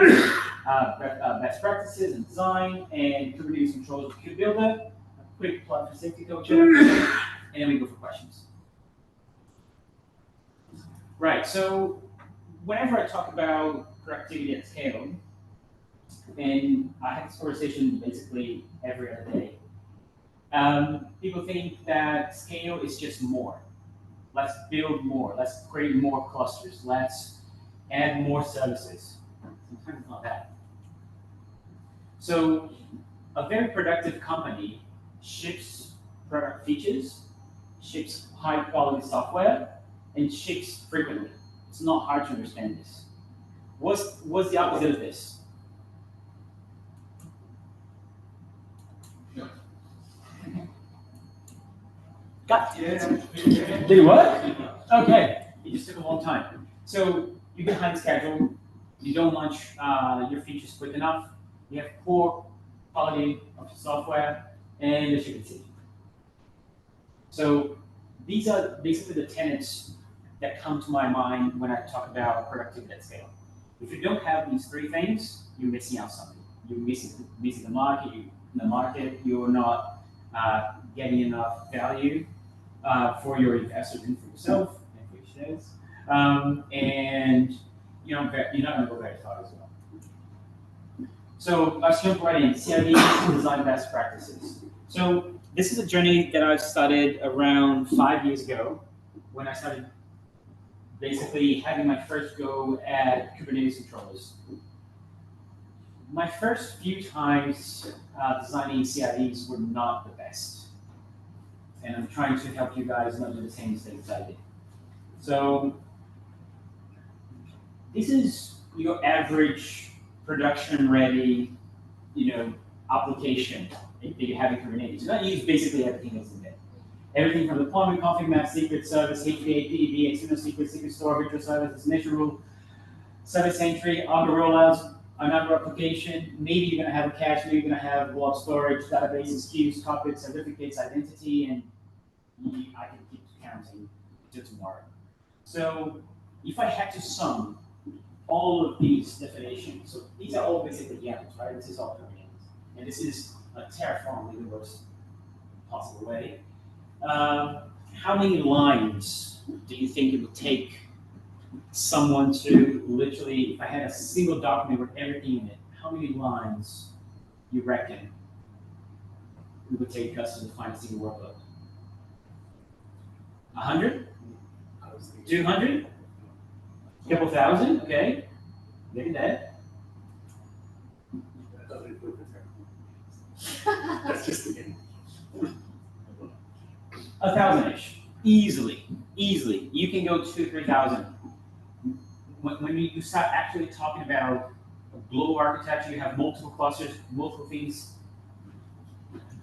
Speaker 4: best practices and design, and Kubernetes controls with Kubebuilder, a quick plug for safety culture, and then we go for questions. Right, so whenever I talk about productivity at scale, and I have this conversation basically every other day, People think that scale is just more. Let's build more. Let's create more clusters. Let's add more services. Sometimes it's not that. So a very productive company ships product features, ships high quality software, and ships frequently. It's not hard to understand this. What's the opposite of this? Got it. Did it work? Okay. It just took a long time. So you get behind schedule. You don't launch your features quick enough. You have poor quality of software, and the shipping team. So these are basically the tenets that come to my mind when I talk about productivity at scale. If you don't have these three things, you're missing out something. You're missing the market. You're not getting enough value for your investors and for yourself and for your shares. And you're not going to go very far as well. So let's jump right in. CRDs, design best practices. So this is a journey that I started around 5 years ago when I started basically having my first go at Kubernetes controllers. My first few times designing CRDs were not the best. And I'm trying to help you guys not do the same mistakes I did. So this is your average production-ready, application that you have in Kubernetes. You don't use basically everything that's in there. Everything from deployment, config map, secret service, HBA, PDB, external secret store, virtual service, destination rule, service entry, auto rollouts, another application. Maybe you're going to have a cache, maybe you're going to have blob storage, databases, queues, topics, certificates, identity, and I can keep counting to tomorrow. So if I had to sum all of these definitions, so these are all basically YAMLs, right? This is all Kubernetes. And this is a Terraform in the worst possible way. How many lines do you think it would take someone to literally, if I had a single document with everything in it, how many lines you reckon it would take us to define a single workload? 100? 200? A couple thousand? Okay. Look at that.
Speaker 5: That's just the beginning.
Speaker 4: 1,000-ish, easily. You can go 2,000 to 3,000. When you start actually talking about a global architecture, you have multiple clusters, multiple things.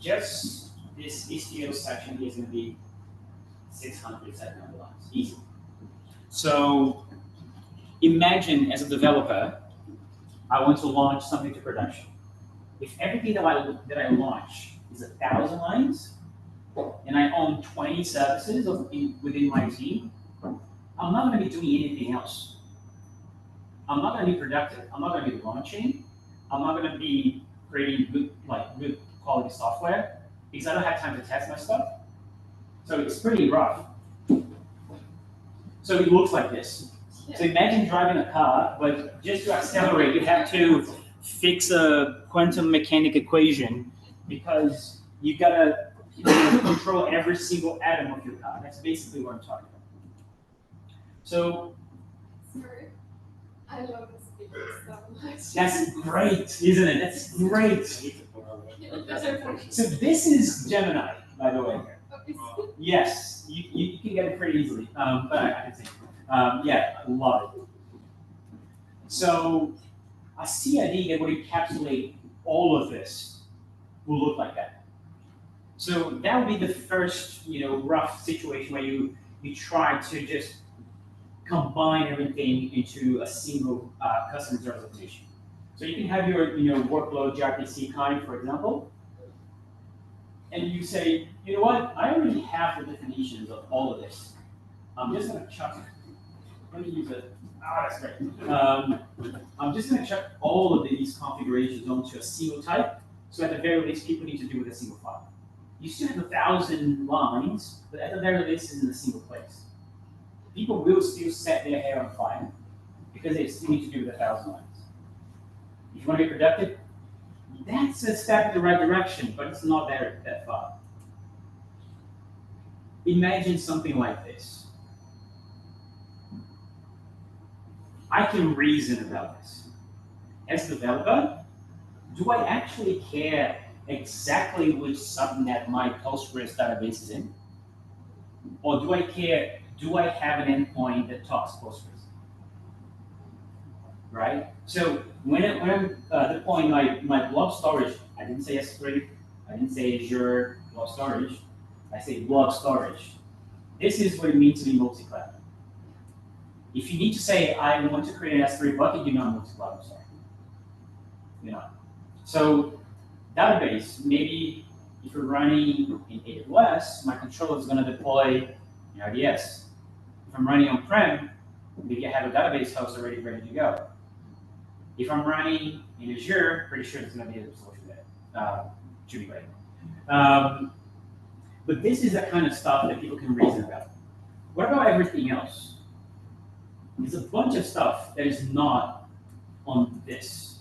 Speaker 4: Just this Istio section is going to be 600, 700 lines, easy. So imagine as a developer, I want to launch something to production. If everything that I launch is 1,000 lines, and I own 20 services within my team, I'm not going to be doing anything else. I'm not going to be productive. I'm not going to be launching. I'm not going to be creating good quality software because I don't have time to test my stuff. So it's pretty rough. So it looks like this. So imagine driving a car, but just to accelerate, you have to fix a quantum mechanic equation because you gotta control every single atom of your car. That's basically what I'm talking about. So,
Speaker 6: Sorry, I love this video so much.
Speaker 4: that's great, isn't it? That's great. So this is Gemini, by the way. Yes, you can get it pretty easily, but I can see. Yeah, I love it. So a CRD that would encapsulate all of this will look like that. So that would be the first, rough situation where you try to just combine everything into a single custom representation. So you can have your, workload gRPC kind, for example, and you say, you know what? I already have the definitions of all of this. I'm just going to chuck. Let me use it. That's great. I'm just going to chuck all of these configurations onto a single type. So at the very least, people need to do with a single file. You still have 1,000 lines, but at the very least, it's in a single place. People will still set their hair on fire because they still need to do with 1,000 lines. If you want to be productive, that's a step in the right direction, but it's not that far. imagine something like this. I can reason about this. As a developer, do I actually care exactly which subnet my Postgres database is in? Or do I care, do I have an endpoint that talks Postgres? Right? So when I'm deploying my blob storage, I didn't say S3, I didn't say Azure blob storage, I say blob storage. This is what it means to be multi-cloud. If you need to say, I want to create an S3 bucket, you're not multi-cloud, I'm sorry. You're not. So database, maybe if you're running in AWS, my controller is going to deploy in RDS. If I'm running on-prem, maybe I have a database host already ready to go. If I'm running in Azure, pretty sure it's going to be a solution there. Should be great. But this is the kind of stuff that people can reason about. What about everything else? There's a bunch of stuff that is not on this.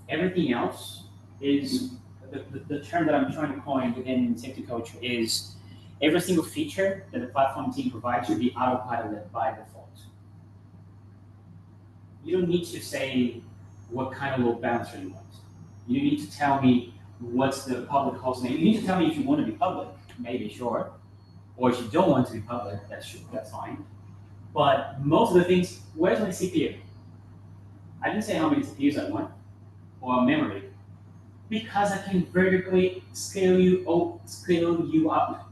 Speaker 4: Everything else is, the term that I'm trying to coin within safety culture is every single feature that the platform team provides should be autopiloted by default. You don't need to say what kind of load balancer you want. You need to tell me what's the public host name. You need to tell me if you want to be public, maybe, sure. Or if you don't want to be public, that's fine. But most of the things, where's my CPU? I didn't say how many CPUs I want, or memory, because I can vertically scale you up.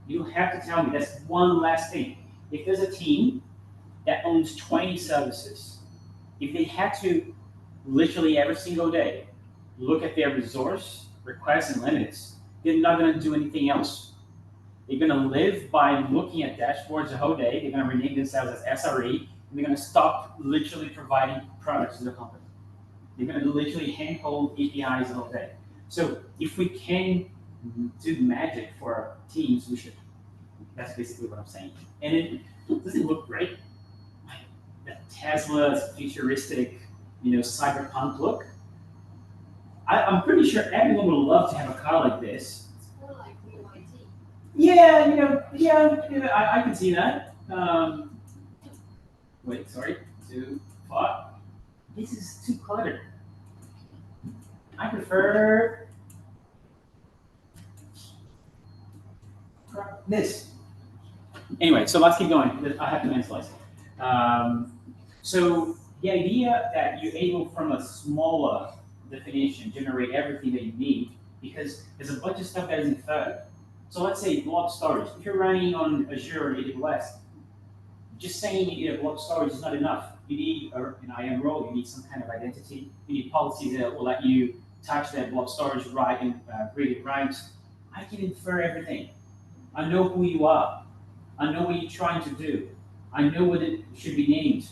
Speaker 4: You don't have to tell me. That's one last thing. If there's a team that owns 20 services, if they had to literally every single day look at their resource requests and limits, they're not going to do anything else. They're going to live by looking at dashboards the whole day. They're going to rename themselves as SRE, and they're going to stop literally providing products to the company. They're going to literally handhold APIs the whole day. So if we can do magic for our teams, we should. That's basically what I'm saying. And it doesn't look great. Like that Tesla's futuristic, cyberpunk look. I'm pretty sure everyone would love to have a car like this.
Speaker 6: It's more like VYT.
Speaker 4: Yeah, I can see that. Wait, sorry, too far. This is too cluttered. I prefer this. Anyway, so let's keep going. I have to end slides. So the idea that you're able from a smaller definition generate everything that you need, because there's a bunch of stuff that is inferred. So let's say blob storage. If you're running on Azure or AWS, just saying you need a blob storage is not enough. You need an IAM role, you need some kind of identity, you need policies that will let you touch that blob storage right and read it right. I can infer everything. I know who you are. I know what you're trying to do. I know what it should be named.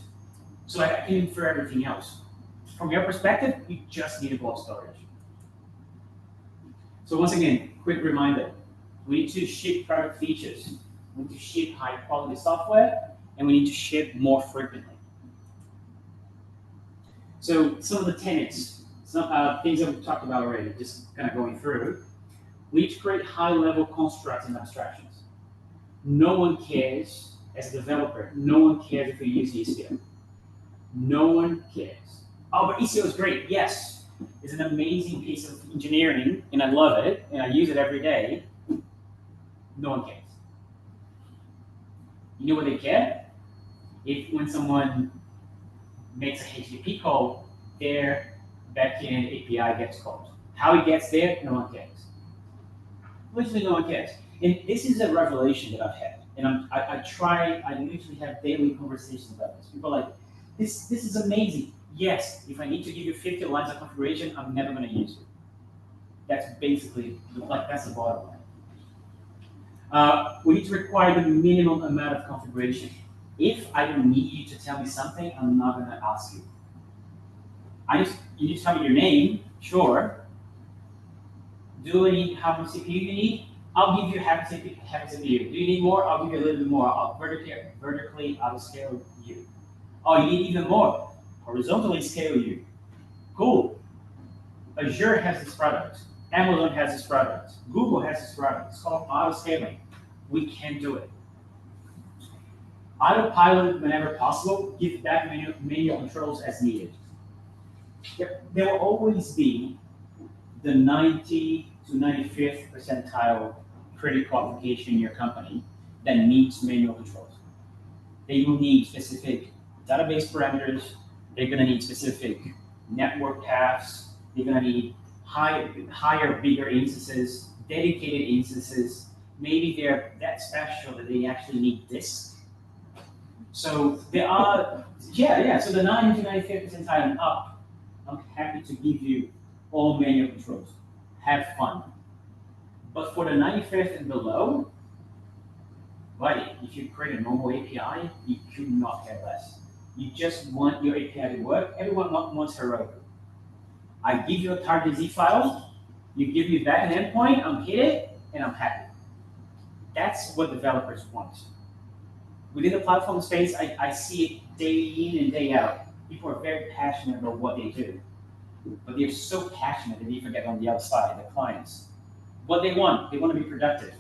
Speaker 4: So I can infer everything else. From your perspective, you just need a blob storage. So once again, quick reminder. We need to ship product features. We need to ship high quality software, and we need to ship more frequently. So some of the tenets, some things that we've talked about already, just kind of going through. We need to create high-level constructs and abstractions. No one cares, as a developer, no one cares if we use ECO. No one cares. Oh, but ECO is great. Yes, it's an amazing piece of engineering, and I love it, and I use it every day. No one cares. You know what they care? If when someone makes a HTTP call, their backend API gets called. How it gets there, no one cares. Literally no one cares. And this is a revelation that I've had. And I literally have daily conversations about this. People are like, this is amazing. Yes, if I need to give you 50 lines of configuration, I'm never going to use it. That's basically, that's the bottom line. We need to require the minimum amount of configuration. If I don't need you to tell me something, I'm not going to ask you. You need to tell me your name, sure. Do I need how much CPU you need? I'll give you half a CPU. Do you need more? I'll give you a little bit more. I'll vertically I will scale you. Oh, you need even more. Horizontally scale you. Cool. Azure has this product. Amazon has this product. Google has this product. It's called auto scaling. we can do it. Autopilot whenever possible, give back manual controls as needed. There will always be the 90 to 95th percentile critical application in your company that needs manual controls. They will need specific database parameters. They're going to need specific network paths. They're going to need higher, bigger instances, dedicated instances. Maybe they're that special that they actually need disk. So there are, so the 90 to 95th percentile and up, I'm happy to give you all manual controls. Have fun. But for the 95th and below, buddy, if you create a normal API, you could not care less. You just want your API to work. Everyone wants heroic. I give you a target Z file, you give me back an endpoint, I'm hit it, and I'm happy. That's what developers want. Within the platform space, I see it day in and day out. People are very passionate about what they do. But they're so passionate that they forget on the other side, the clients. What they want to be productive.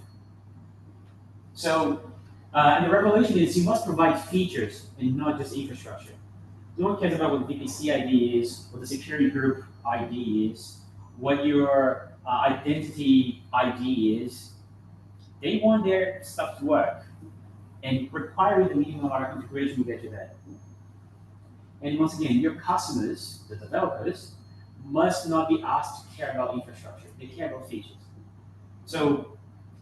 Speaker 4: So, and the revelation is you must provide features and not just infrastructure. No one cares about what the VPC ID is, what the security group ID is, what your identity ID is. They want their stuff to work. And requiring the minimum amount of integration will get you that. And once again, your customers, the developers, must not be asked to care about infrastructure. They care about features. So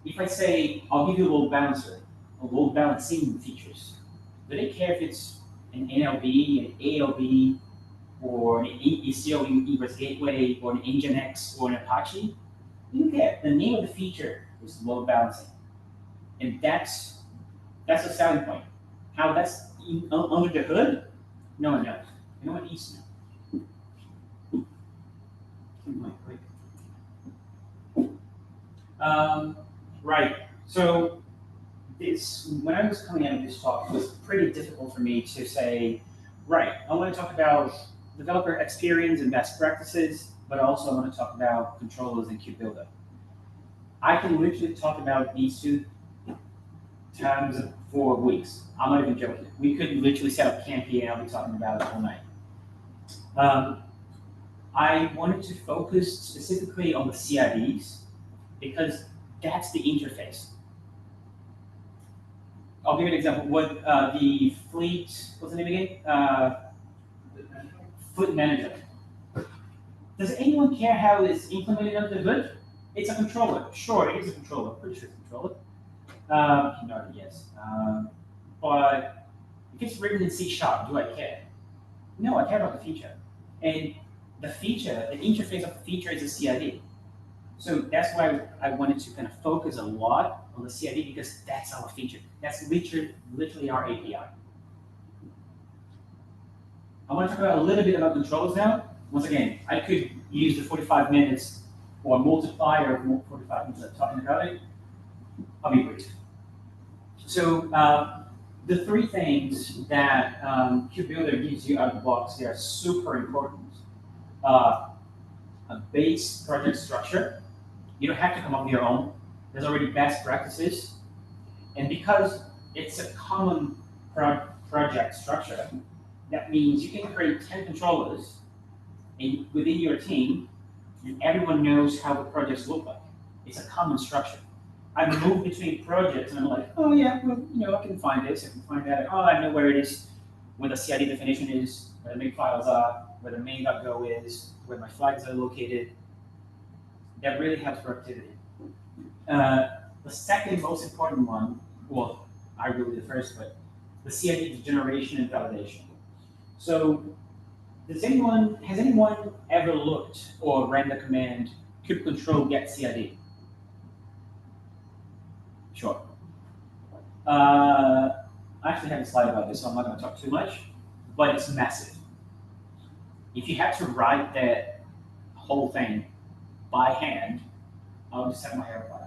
Speaker 4: if I say, I'll give you a load balancer, a load balancing features, do they care if it's an NLB, an ALB, or an ECO egress gateway, or an Nginx, or an Apache? You don't care. The name of the feature is load balancing. And that's a selling point. How that's under the hood, no one knows. No one needs to know. Right. So this, when I was coming out of this talk, it was pretty difficult for me to say, right, I want to talk about developer experience and best practices, but also I want to talk about controllers and Kubebuilder. I can literally talk about these two terms for weeks. I'm not even joking. We could literally set up camp here and I'll be talking about it all night. I wanted to focus specifically on the CRDs because that's the interface. I'll give you an example. What the Fleet, what's the name again? Fleet Manager. Does anyone care how it's implemented under the hood? It's a controller. Sure, it is a controller. Pretty sure it's a controller. No, yes. But if it's written in C#, do I care? No, I care about the feature. And the feature, the interface of the feature is a CRD. So that's why I wanted to kind of focus a lot on the CRD because that's our feature. That's literally our API. I want to talk about a little bit about controllers now. Once again, I could use the 45 minutes or a multiplier of 45 minutes of talking about it. I'll be brief. So the three things that Kubebuilder gives you out of the box, they are super important. A base project structure. You don't have to come up with your own. There's already best practices. And because it's a common project structure, that means you can create 10 controllers within your team, and everyone knows how the projects look like. It's a common structure. I move between projects, and I'm like, oh yeah, well, I can find this, I can find that. Oh, I know where it is, where the CID definition is, where the make files are, where the main.go is, where my flags are located. That really helps productivity. The second most important one, well, arguably the first, but the CID generation and validation. So has anyone ever looked or ran the command kube control get CID? Sure. I actually have a slide about this, so I'm not going to talk too much, but it's massive. If you had to write that whole thing by hand, I would just have my hair apart.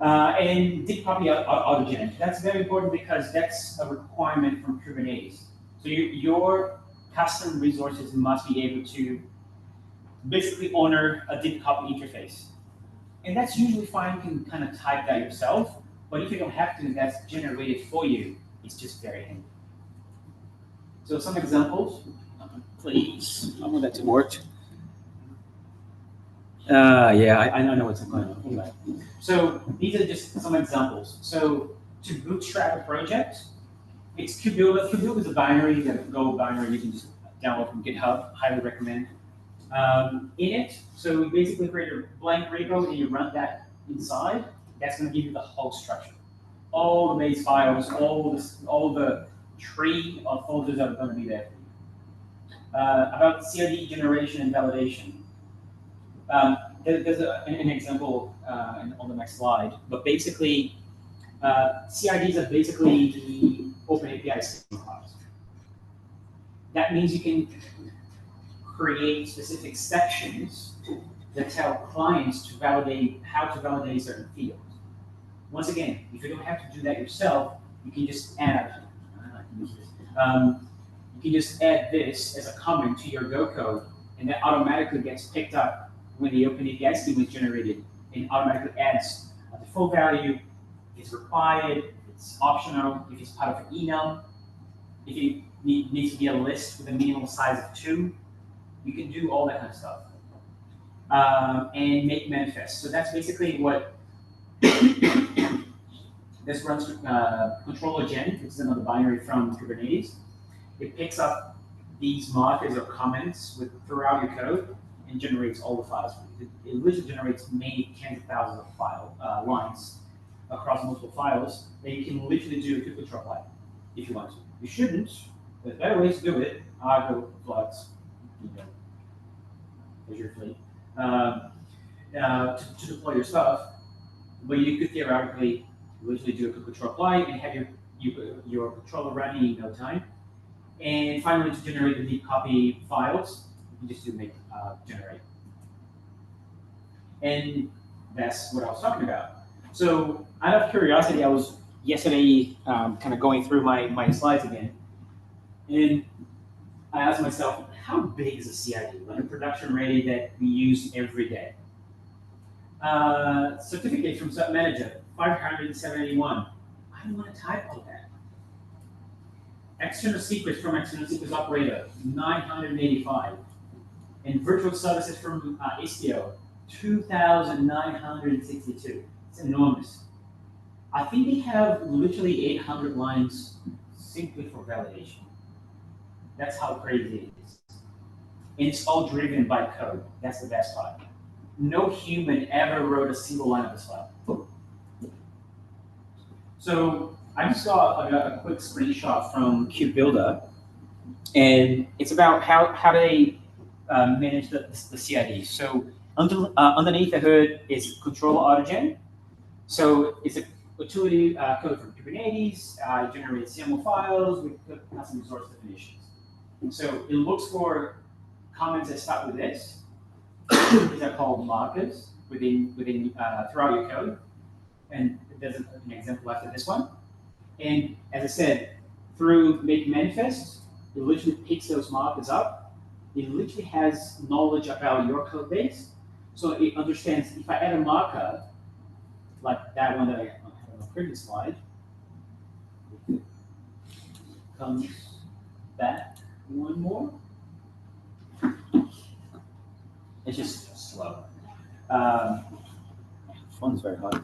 Speaker 4: And did copy autogen. That's very important because that's a requirement from Kubernetes. So your custom resources must be able to basically honor a did copy interface. And that's usually fine. You can kind of type that yourself. But if you don't have to, that's generated for you. It's just very handy. So some examples, please. I want that to work. Yeah, I know what's going on. Anyway, so these are just some examples. So to bootstrap a project, it's Kubebuilder. Kubebuilder is a binary, the Go binary you can just download from GitHub. Highly recommend. In it, so you basically create a blank repo and you run that inside. That's going to give you the whole structure, all the base files, all the tree of folders that are going to be there for you. About CRD generation and validation. There's an example on the next slide, but basically, CRDs are basically the open API schema files. That means you can create specific sections that tell clients to validate how to validate certain fields. Once again, if you don't have to do that yourself, you can just add. You can just add this as a comment to your Go code, and that automatically gets picked up when the Open API schema is generated, and automatically adds the full value. If it's required, if it's optional, if it's part of an email, if it needs to be a list with a minimum size of 2, you can do all that kind of stuff. And make manifest. So that's basically what this runs controller gen, which is another binary from Kubernetes. It picks up these markers or comments throughout your code and generates all the files. It literally generates many tens of thousands of lines across multiple files that you can literally do a quick control apply if you want to. You shouldn't. There's better ways to do it. Argo, Flux, Azure Fleet, to deploy your stuff. But you could theoretically literally do a quick control apply and have your controller running in no time. And finally, to generate the deep copy files, you just do make generate. And that's what I was talking about. So out of curiosity, I was yesterday kind of going through my slides again. And I asked myself, how big is a CRD, like a production ready that we use every day? Certificate from Sub Manager, 571. I don't want to type all that. External secrets from External Secrets Operator, 985. And virtual services from Istio, 2,962. It's enormous. I think they have literally 800 lines simply for validation. That's how crazy it is. And it's all driven by code. That's the best part. No human ever wrote a single line of this file. So I just saw a quick screenshot from Kubebuilder, and it's about how they manage the CRD. So underneath the hood is controller autogen. So it's a utility code from Kubernetes. It generates YAML files with custom resource definitions. So it looks for comments that start with this. These are called markers within throughout your code. And there's an example after this one. And as I said, through make manifest, it literally picks those markers up. It literally has knowledge about your code base. So it understands if I add a marker, like that one that I had on the previous slide, comes back one more. It's just slow. Phone's very hard.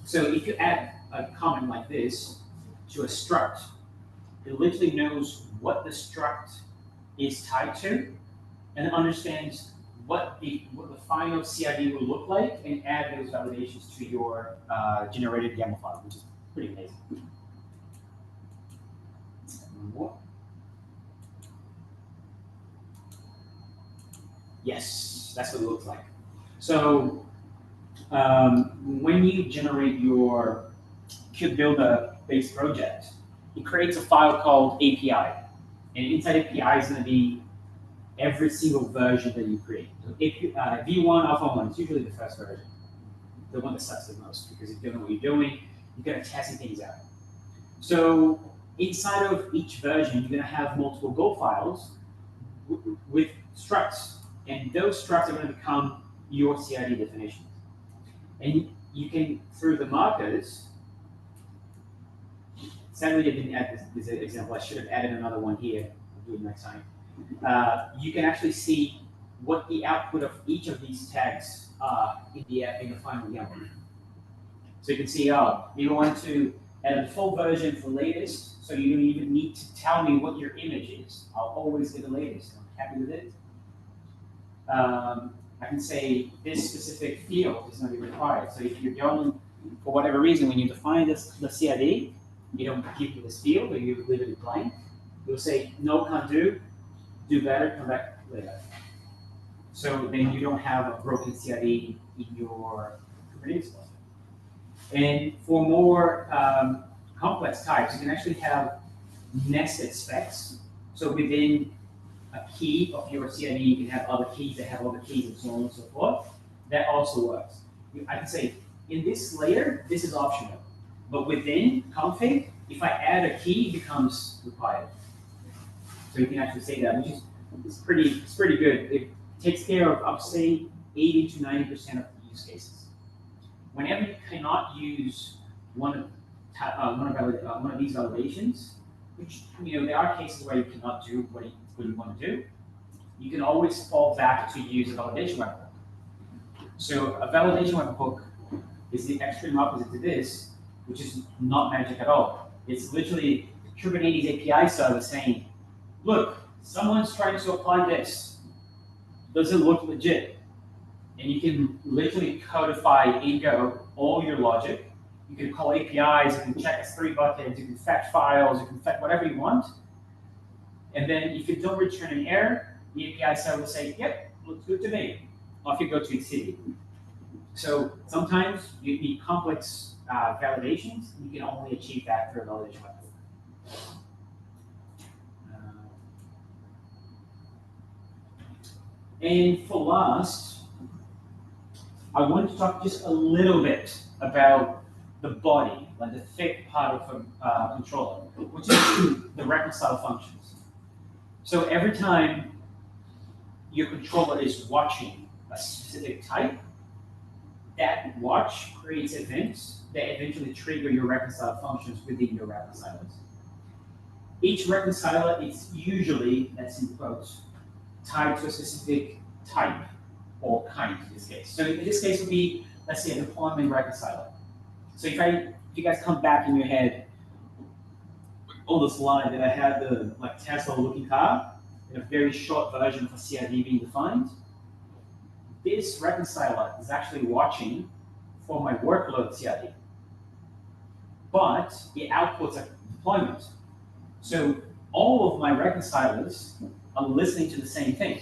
Speaker 4: So if you add a comment like this to a struct, it literally knows what the struct is tied to and understands what the final CRD will look like and add those validations to your generated YAML file, which is pretty amazing. Yes, that's what it looks like. So when you generate your Kubebuilder-based project, it creates a file called API. And inside API is going to be every single version that you create. So V1, Alpha 1, it's usually the first version, the one that sucks the most, because if you don't know what you're doing, you're going to test things out. So inside of each version, you're going to have multiple Go files with structs. And those structs are going to become
Speaker 5: your CRD definitions. And you can, through the markers, sadly I didn't add this example, I should have added another one here, I'll do it next time. You can actually see what the output of each of these tags are in the final YAML. So you can see, oh, you want to add a default version for latest, so you don't even need to tell me what your image is. I'll always get the latest. I'm happy with it. I can say this specific field is not even required. So if you're going, for whatever reason, when you define the CRD, you don't give me this field, or you leave it blank, you'll say, no, can't do better, come back later. So then you don't have a broken CRD in your Kubernetes cluster. And for more complex types, you can actually have nested specs. So within a key of your CRD, you can have other keys that have other keys and so on and so forth. That also works. I can say, in this layer, this is optional. But within config, if I add a key, it becomes required. So you can actually say that, which is pretty good. It takes care of, I'll say, 80 to 90% of the use cases. Whenever you cannot use one of these validations, which there are cases where you cannot do what you want to do, you can always fall back to use a validation webhook. So a validation webhook is the extreme opposite to this, which is not magic at all. It's literally the Kubernetes API server saying, look, someone's trying to apply this. Does it look legit? And you can literally codify in Go all your logic. You can call APIs, you can check S3 buckets, you can fetch files, you can fetch whatever you want. And then if you don't return an error, the API server will say, yep, looks good to me. Off you go to City. So sometimes you need complex validations. You can only achieve that through a validation method. And for last, I want to talk just a little bit about the body, like the thick part of a controller, which is the reconcile functions. So every time your controller is watching a specific type, that watch creates events that eventually trigger your reconcile functions within your reconcilers. Each reconciler is usually, that's in quotes, tied to a specific type or kind in this case. So in this case would be, let's say, a deployment reconciler. So if you guys come back in your head on the slide that I had the Tesla looking car in a very short version of a CRD being defined, this reconciler is actually watching for my workload CRD, but it outputs a deployment. So all of my reconcilers are listening to the same thing.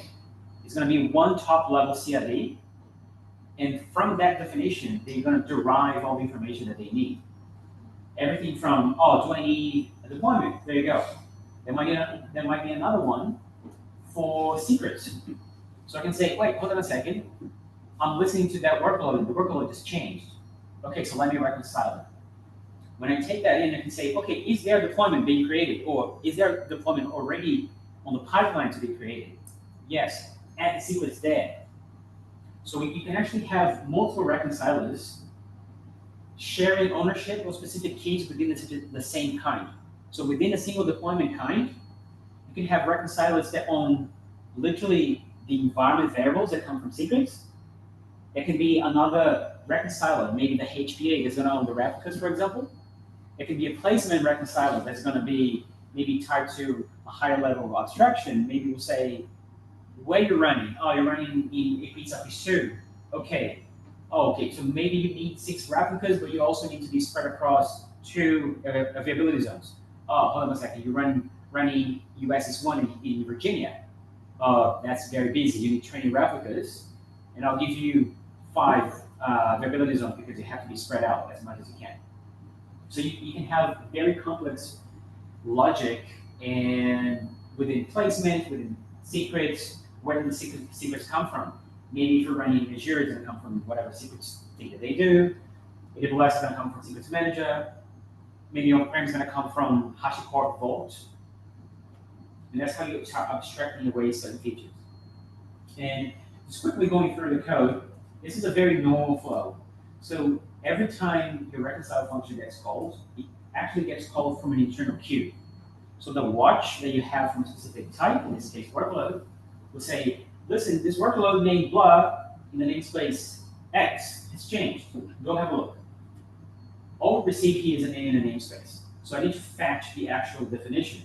Speaker 5: It's going to be one top-level CRD, and from that definition, they're going to derive all the information that they need. Everything from, oh, do I need a deployment? There you go. There might be another one for secrets. So I can say, wait, hold on a second. I'm listening to that workload, and the workload just changed. Okay, so let me reconcile it. When I take that in, I can say, okay, is there a deployment being created? Or is there a deployment already on the pipeline to be created? Yes, add the secrets there. So you can actually have multiple reconcilers sharing ownership of specific keys within the same kind. So within a single deployment kind, you can have reconcilers that own literally the environment variables that come from secrets. It can be another reconciler, maybe the HPA that's going to own the replicas, for example. It can be a placement reconciler that's going to be maybe tied to a higher level of abstraction. Maybe we'll say, where you're running. Oh, you're running in K8SUG. Okay. Oh, okay. So maybe you need 6 replicas, but you also need to be spread across 2 availability zones. Oh, hold on a second. You're running USS1 in Virginia. That's very busy. You need 20 replicas, and I'll give you 5 availability zones because you have to be spread out as much as you can. So you can have very complex logic and within placement, within secrets, where do the secrets come from? Maybe if you're running Azure, it's going to come from whatever secrets thing that they do. AWS is going to come from Secrets Manager. Maybe on-prem is going to come from HashiCorp Vault. And that's how you start abstracting away certain features. And just quickly going through the code, This is a very normal flow. So every time your reconcile function gets called, it actually gets called from an internal queue. So the watch that you have from a specific type, in this case workload, will say, listen, this workload named blah in the namespace X has changed. Go have a look. All we receive here is a name and a namespace. So I need to fetch the actual definition.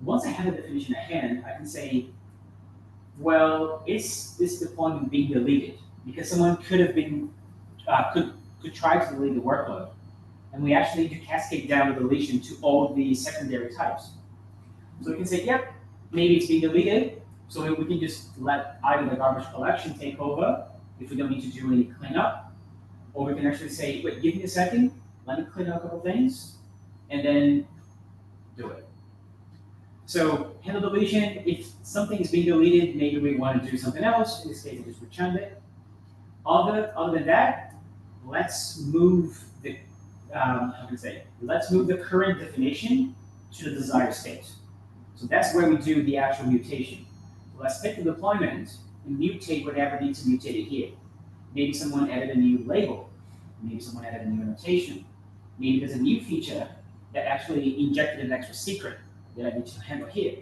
Speaker 5: Once I have the definition at hand, I can say, well, is this deployment being deleted? Because someone could have been, could try to delete the workload. And we actually need to cascade down the deletion to all the secondary types. So we can say, yep, maybe it's being deleted. So we can just let either the garbage collection take over if we don't need to do any cleanup. Or we can actually say, wait, give me a second, let me clean up a couple things, and then do it. So handle deletion, if something is being deleted, maybe we want to do something else. In this case, I just returned it. Other than that, let's move the let's move the current definition to the desired state. So that's where we do the actual mutation. So let's take the deployment and mutate whatever needs to mutate it here. Maybe someone added a new label. Maybe someone added a new annotation. Maybe there's a new feature that actually injected an extra secret that I need to handle here.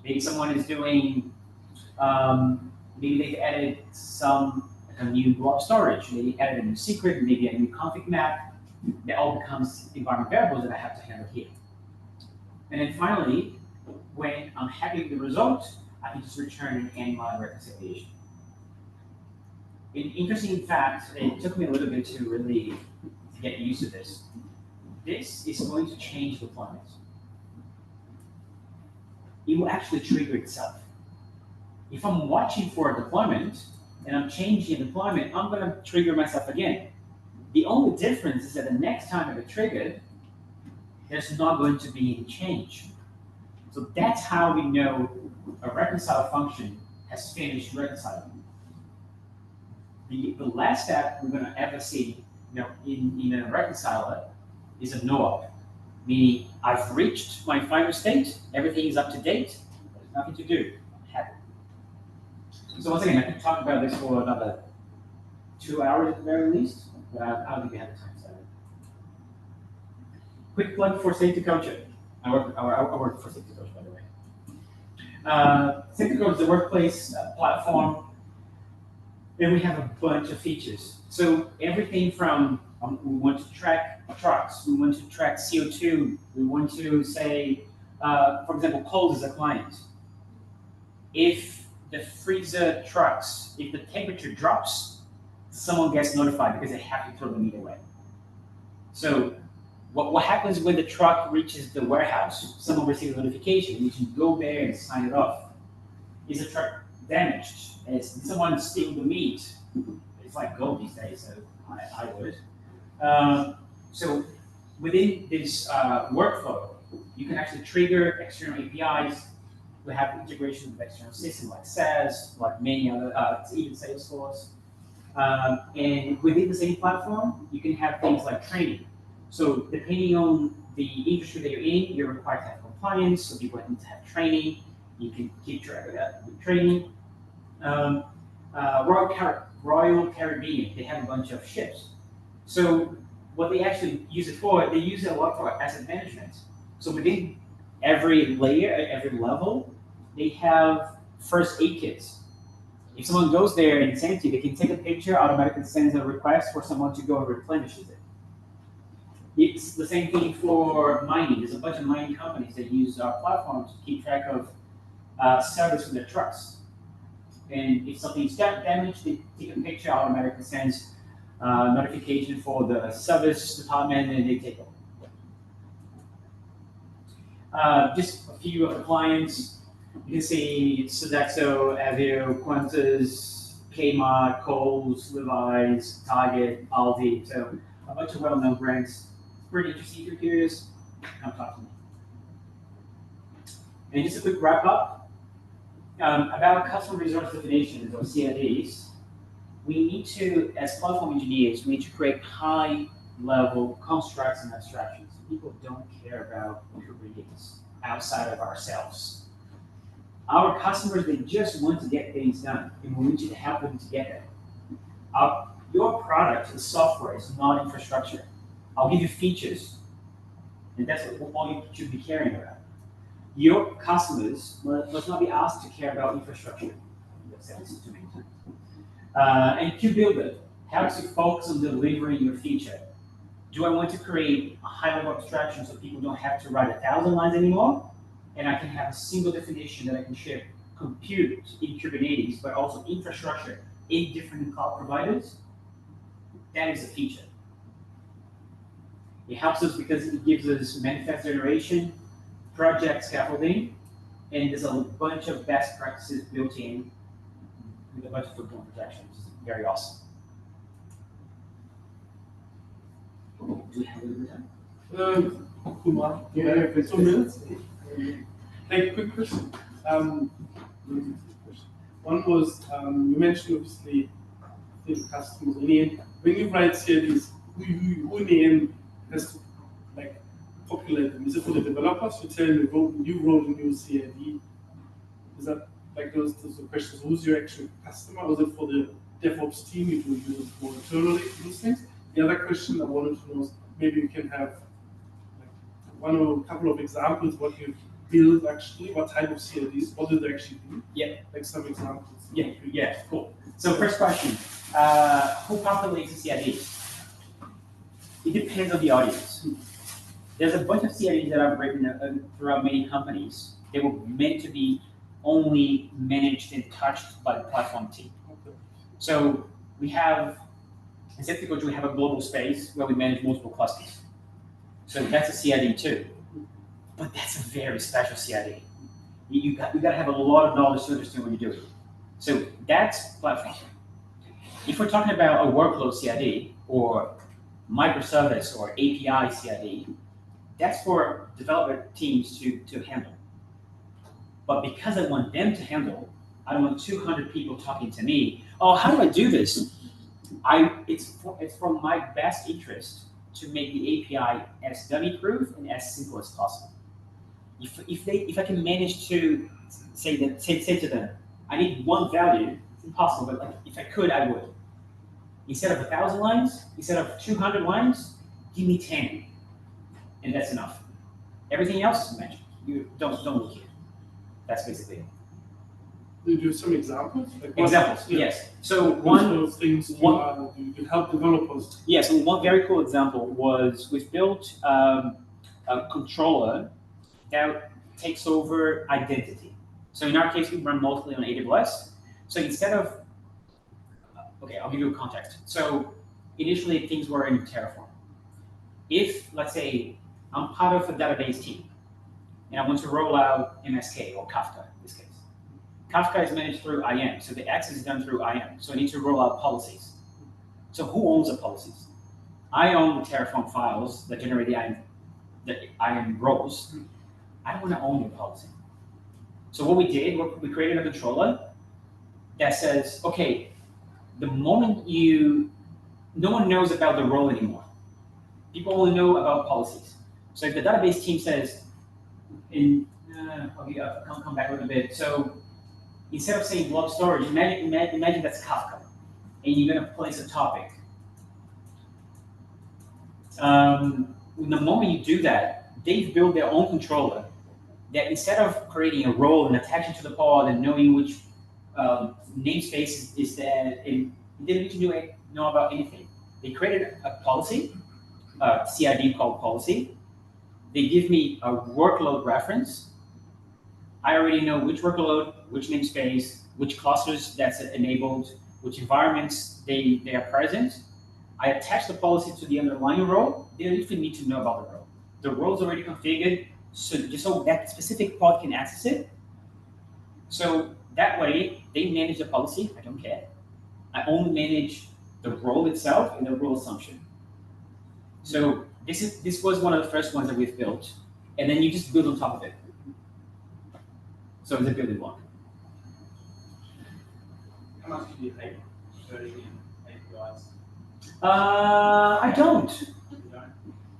Speaker 5: Maybe someone is doing, maybe they've added a new blob storage. Maybe added a new secret, maybe a new config map. That all becomes environment variables that I have to handle here. And then finally, when I'm happy with the result, I can just return and end my reconciliation. An interesting fact, it took me a little bit to really get used to this. This is going to change deployment. It will actually trigger itself. If I'm watching for a deployment and I'm changing a deployment, I'm going to trigger myself again. The only difference is that the next time I get triggered, there's not going to be any change. So that's how we know a reconcile function has finished reconciling. The last step we're going to ever see, in a reconciler is a no-op, meaning I've reached my final state, everything is up to date, there's nothing to do, I'm happy. So once again, I could talk about this for another 2 hours at the very least, but I don't think we have the time for that. Quick plug for Safety Culture. I work for Safety Culture, by the way. Safety Culture is a workplace platform, and we have a bunch of features. So everything from we want to track trucks, we want to track CO2, we want to say, for example, cold as a client. If the freezer trucks, if the temperature drops, someone gets notified because they have to throw the meat away. So what happens when the truck reaches the warehouse? Someone receives a notification, you can go there and sign it off. Is the truck damaged? Is someone stealing the meat? It's like gold these days, so I would. So within this workflow, you can actually trigger external APIs. We have integration with external systems like SaaS, like many other, even Salesforce. And within the same platform, you can have things like training. So depending on the industry that you're in, you're required to have compliance, so people need to have training. You can keep track of that with training. Royal Caribbean, they have a bunch of ships. So what they actually use it for, they use it a lot for asset management. So within every layer, every level, they have first aid kits. If someone goes there and it's empty, they can take a picture, automatically sends a request for someone to go and replenish it. It's the same thing for mining. There's a bunch of mining companies that use our platform to keep track of service for their trucks. And if something's damaged, they take a picture, automatically sends notification for the service department, and they take it. Just a few of the clients. You can see Sodexo, Azure, Qantas, Kmart, Coles, Levi's, Target, Aldi. So a bunch of well-known brands. Pretty interesting if you're curious. Come talk to me. And just a quick wrap up. About custom resource definitions, or CRDs, we need to, as platform engineers, we need to create high-level constructs and abstractions. People don't care about Kubernetes outside of ourselves. Our customers, they just want to get things done, and we need you to help them to get there. Your product is software, it's not infrastructure. I'll give you features, and that's all you should be caring about. Your customers must not be asked to care about infrastructure. I've said this too many times. And Kubebuilder helps you focus on delivering your feature. Do I want to create a high-level abstraction so people don't have to write 1,000 lines anymore? And I can have a single definition that I can share compute in Kubernetes, but also infrastructure in different cloud providers? That is a feature. It helps us because it gives us manifest generation, project scaffolding, and there's a bunch of best practices built in with a bunch of footprint protection, which is very awesome. Do we have a little bit of time?
Speaker 3: Kumar, you have 2 minutes. Like a quick question. One was you mentioned obviously the customers. In the end, when you write CRDs, who in the end has to like populate them? Is it for the developers? You tell them you wrote a new CRD. Is that like those are questions? Who's your actual customer? Or is it for the DevOps team? You do use it for internally those things. The other question I wanted to know is maybe you can have like one or a couple of examples what you build actually, what type of CRDs, what do they actually do?
Speaker 5: Yeah.
Speaker 3: Like some examples.
Speaker 5: Yeah, cool. So first question, who populates the CRDs? It depends on the audience. There's a bunch of CRDs that I've written throughout many companies. They were meant to be only managed and touched by the platform team.
Speaker 3: Okay.
Speaker 5: So we have, instead of we have a global space where we manage multiple clusters. So that's a CRD too. But that's a very special CRD. You got to have a lot of knowledge to understand what you're doing. So that's platform. If we're talking about a workload CRD or microservice or API CRD, that's for developer teams to handle. But because I want them to handle, I don't want 200 people talking to me. Oh, how do I do this? It's from my best interest to make the API as dummy-proof and as simple as possible. If I can manage to say to them, I need one value, it's impossible, but like, if I could, I would. Instead of 1,000 lines, instead of 200 lines, give me 10, and that's enough. Everything else is magic. You don't look here. That's basically it.
Speaker 3: Do you do some examples? Like
Speaker 5: Examples,
Speaker 3: yeah.
Speaker 5: yes. So
Speaker 3: What sort of things you help developers?
Speaker 5: Yeah, so one very cool example was we've built a controller that takes over identity. So in our case, we run mostly on AWS. So instead of, okay, I'll give you a context. So initially things were in Terraform. If, let's say, I'm part of a database team and I want to roll out MSK or Kafka in this case. Kafka is managed through IAM, so the access is done through IAM. So I need to roll out policies. So who owns the policies? I own the Terraform files that generate the IAM roles. I don't want to own your policy. So what we did, we created a controller that says, okay, the moment no one knows about the role anymore. People only know about policies. So if the database team says, I'll come back a little bit. So instead of saying blob storage, imagine that's Kafka, and you're going to place a topic. The moment you do that, they've built their own controller that instead of creating a role and attaching to the pod and knowing which namespace is there, and they didn't need to know about anything. They created a policy, a CRD called policy. They give me a workload reference. I already know which workload, which namespace, which clusters that's enabled, which environments they are present. I attach the policy to the underlying role. They don't even need to know about the role. The role is already configured, so just so that specific pod can access it. So that way, they manage the policy. I don't care. I only manage the role itself and the role assumption. So this was one of the first ones that we've built, and then you just build on top of it. So it's a building block.
Speaker 4: How much do you pay for APIs?
Speaker 5: I don't.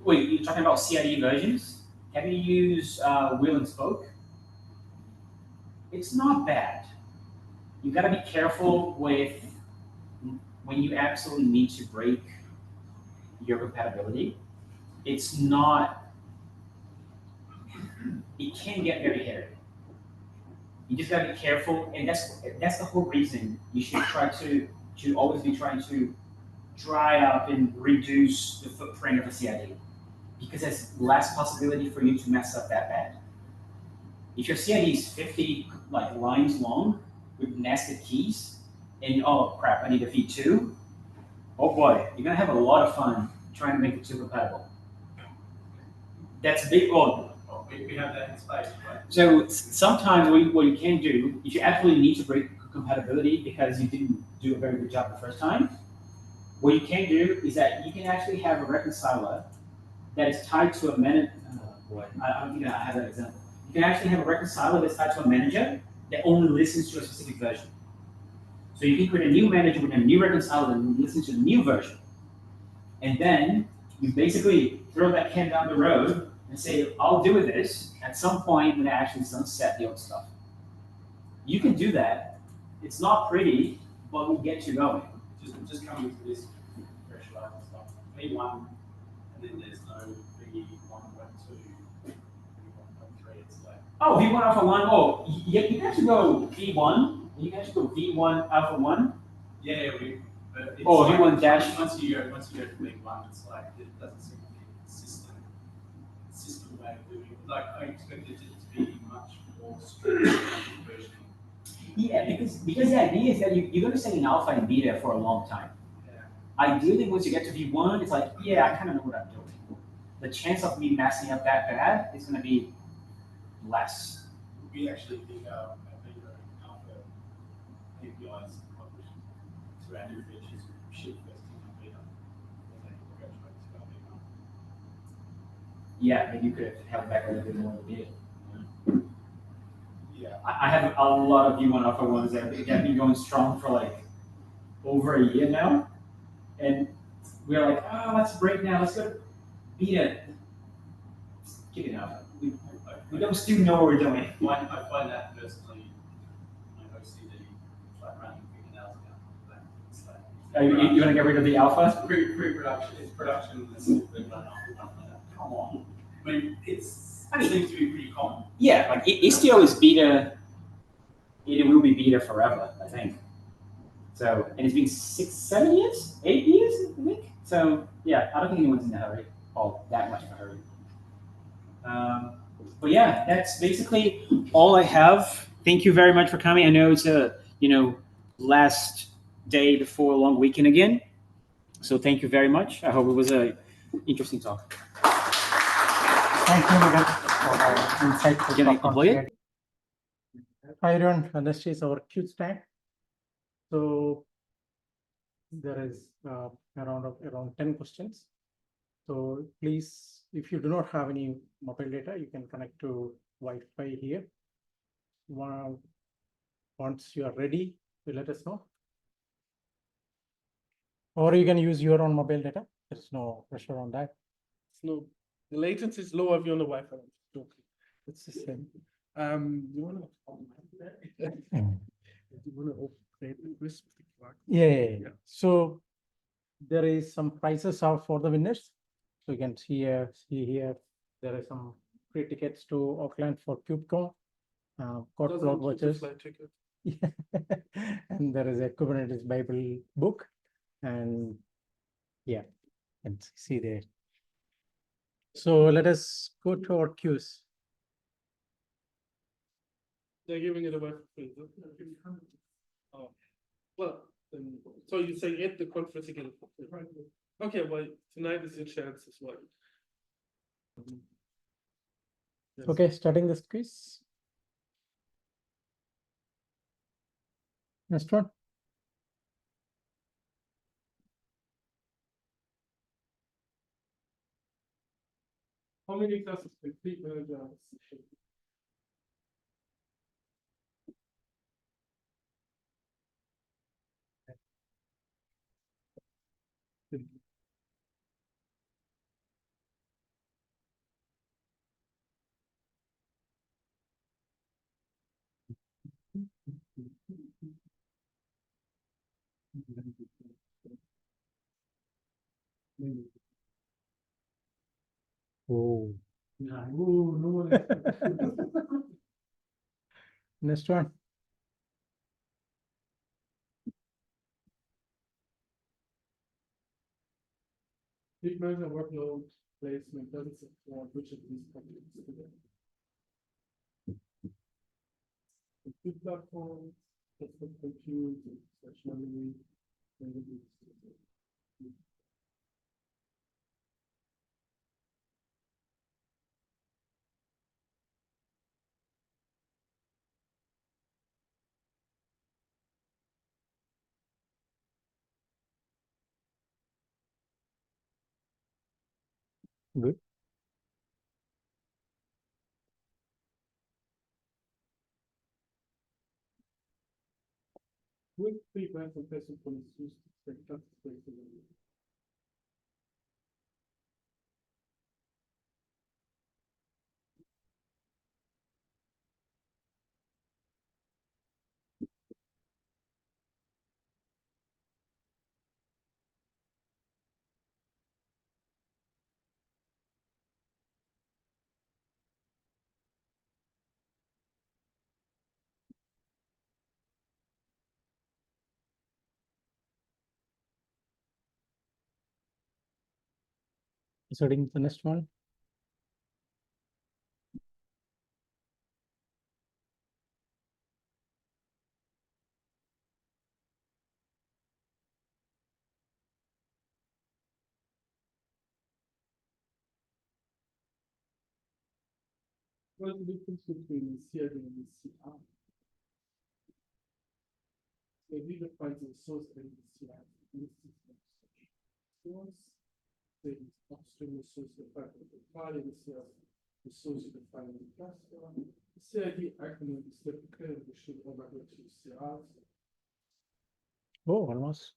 Speaker 5: Wait, you're talking about CRD versions? Have you used Wheel and Spoke? It's not bad. You gotta be careful with when you absolutely need to break your compatibility, it's not, it can get very hairy. You just gotta be careful, and that's the whole reason you should try to always be trying to dry up and reduce the footprint of a CID, because there's less possibility for you to mess up that bad. If your CID is 50 lines long with nested keys, and oh crap, I need a v2, oh boy, you're gonna have a lot of fun trying to make the two compatible. That's big.
Speaker 2: We have that in space, right?
Speaker 5: So sometimes what you can do, if you absolutely need to break compatibility because you didn't do a very good job the first time, what you can do is that you can actually have a reconciler that is tied to a manager. I don't think I have that example. You can actually have a reconciler that's tied to a manager that only listens to a specific version. So you can create a new manager with a new reconciler that listens to the new version. And then you basically throw that can down the road and say, I'll deal with this at some point when it actually sunset the old stuff. You can do that. It's not pretty, but we'll get you going.
Speaker 2: Just coming to this fresh light stuff. V1, and then there's no V1.2, V1.3. It's like
Speaker 5: Oh, V1 Alpha 1. Oh, yeah, you can actually go V1. You can actually go V1 Alpha 1.
Speaker 2: yeah, but it's
Speaker 5: Oh,
Speaker 2: like,
Speaker 5: V1 dash.
Speaker 2: Once you go to V1, it's like it doesn't seem to be a consistent way of doing it. Like I expected it to be much more strict version.
Speaker 5: Yeah, because the idea is that you're going to stay in alpha and beta for a long time.
Speaker 2: Yeah.
Speaker 5: Ideally, once you get to V1, it's like, yeah, I kind of know what I'm doing. The chance of me messing up that bad is going to be less.
Speaker 2: We actually think our beta alpha APIs published surrounding features ship first in beta, and then graduate to our beta.
Speaker 5: Yeah, maybe you could have held back a little bit more in beta.
Speaker 2: Yeah.
Speaker 5: I have a lot of V1 Alpha 1s that have been going strong for like over a year now. And we're like, oh, let's break now. Let's go beta. Give it out. We don't still know what we're doing.
Speaker 2: I find that personally, my OCD, like running fingernails down. It's like,
Speaker 5: You want to get rid of the alpha?
Speaker 2: Pre-production, it's production, this is the run off. Come on. I mean, it seems to be pretty common.
Speaker 5: Yeah, like Istio is beta. It will be beta forever, I think. So, and it's been 6, 7 years, 8 years, I think. So, yeah, I don't think anyone's in a hurry, or that much of a hurry. But yeah, that's basically all I have. Thank you very much for coming. I know it's a last day before a long weekend again. So thank you very much. I hope it was a interesting talk.
Speaker 1: Thank you, Megan, for insightful
Speaker 5: Can I
Speaker 1: talk on
Speaker 5: deploy it?
Speaker 1: Hi everyone, this is our Q stack. So there is around 10 questions. So please, if you do not have any mobile data, you can connect to Wi-Fi here. Once you are ready, you let us know. Or you can use your own mobile data. There's no pressure on that.
Speaker 3: No, the latency is lower if you're on the Wi-Fi.
Speaker 1: It's the same.
Speaker 3: You want to open this?
Speaker 1: Yeah. So there is some prices out for the winners. So you can see here, there are some free tickets to Auckland for KubeCon, Code Cloud vouchers. Yeah. And there is a Kubernetes Bible book, and yeah, you can see there. So let us go to our queues.
Speaker 3: They're giving it away for free. Oh, well, so you say at the conference again. Okay, well, tonight is your chance as well. Yes.
Speaker 1: Okay, starting this quiz. Next one.
Speaker 3: How many classes with Fleet Manager?
Speaker 1: Oh,
Speaker 3: Oh, no one expected.
Speaker 1: next one.
Speaker 3: Fleet Manager workload placement doesn't support which of these companies today. Compute platform, custom compute, such memory, memory.
Speaker 1: Good.
Speaker 3: With Fleet Manager placement is used to take custom space in the
Speaker 1: Starting the next one.
Speaker 3: What is the difference between CRD and CR? So we define the source and the CR. Source, the upstream resource defined by the file, and the CR resource defined in the cluster. The CID argument is typical, we should overlook to CRs.
Speaker 1: Oh, almost.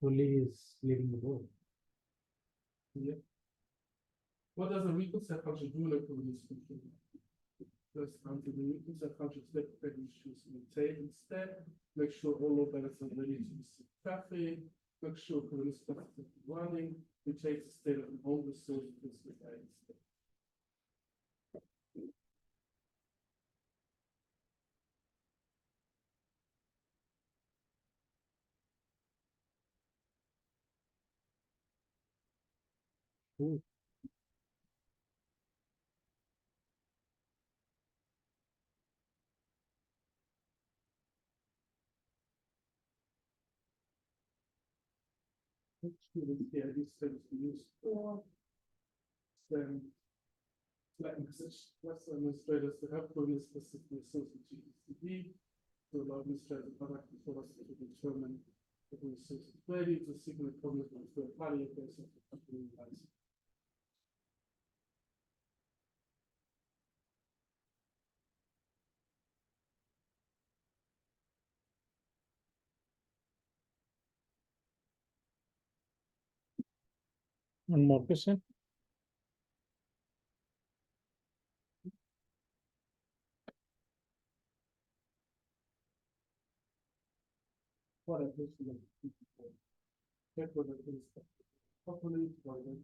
Speaker 1: Fully is leaving the board.
Speaker 3: Yeah. What does a reconcile function do like for this function? First, until the reconcile function is that we choose maintain instead. Make sure all load balancers are ready to receive traffic. Make sure Kubernetes cluster is running. We take the state of all the source with instead.
Speaker 1: Ooh.
Speaker 3: Yeah, these things we use for then like message cluster administrators to help Kubernetes specific resource to GKE to allow administrators and product for us to determine if the resource is ready to signal problems with third party based on the company license.
Speaker 1: One more question.
Speaker 3: What I wish we had check whether it is properly or the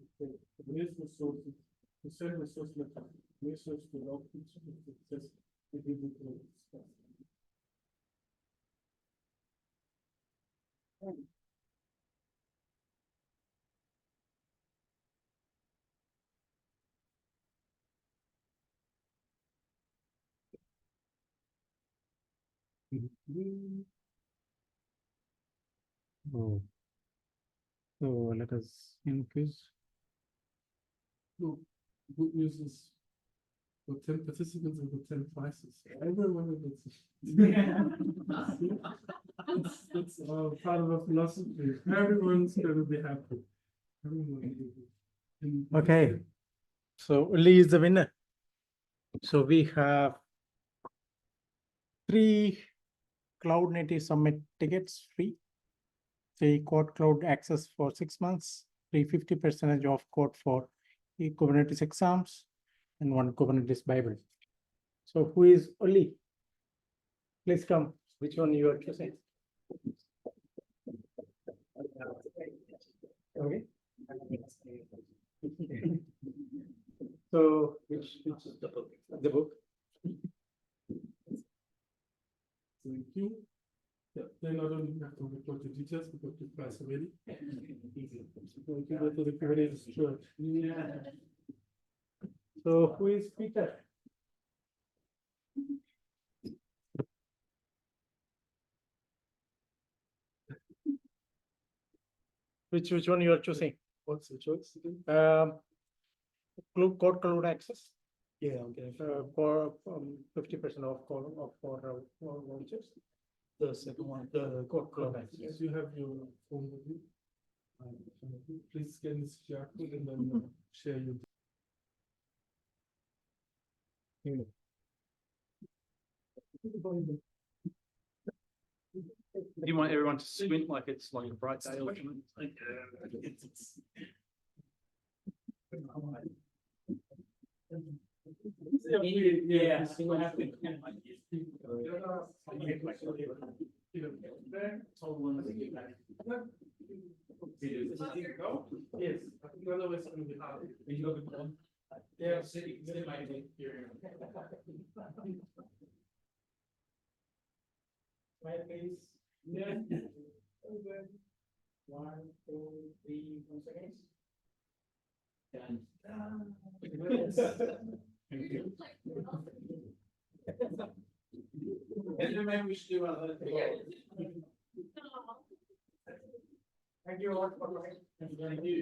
Speaker 3: resources to send resource method resource to log feature success if we do discuss.
Speaker 1: Oh. So let us increase.
Speaker 3: No, good news is for 10 participants and for 10 prices. Everyone gets it's part of our philosophy. Everyone's gonna be happy. Everyone will be happy.
Speaker 1: Okay. So Lee is the winner. So we have 3 Cloud Native Summit tickets free. 3 Code Cloud access for 6 months. Free 50% off code for Kubernetes exams. and one Kubernetes Bible. So who is Oli? Please come. Which one you are choosing? Okay. So which is the book? The book.
Speaker 3: Thank you. Yeah, then I don't have to report the details because the price already. So we go to the Kubernetes church.
Speaker 1: Yeah. So who is Peter? Which one you are choosing?
Speaker 3: What's the choice again?
Speaker 1: Code cloud access.
Speaker 3: Yeah, okay.
Speaker 1: For 50% off for vouchers.
Speaker 3: The second one, the
Speaker 1: Code cloud access.
Speaker 3: yes, you have your phone with you. Please scan this QR code and then share your.
Speaker 2: You want everyone to squint like it's like a bright day or something?
Speaker 5: Yeah, we'll have to kind of like
Speaker 3: Yes, I think otherwise it's gonna be hard. Yeah,
Speaker 1: Smile, please. Yeah. 1, 2, 3, 1 seconds. Done. Thank you. And then maybe we should do another thing. Thank you all for coming. Thank you.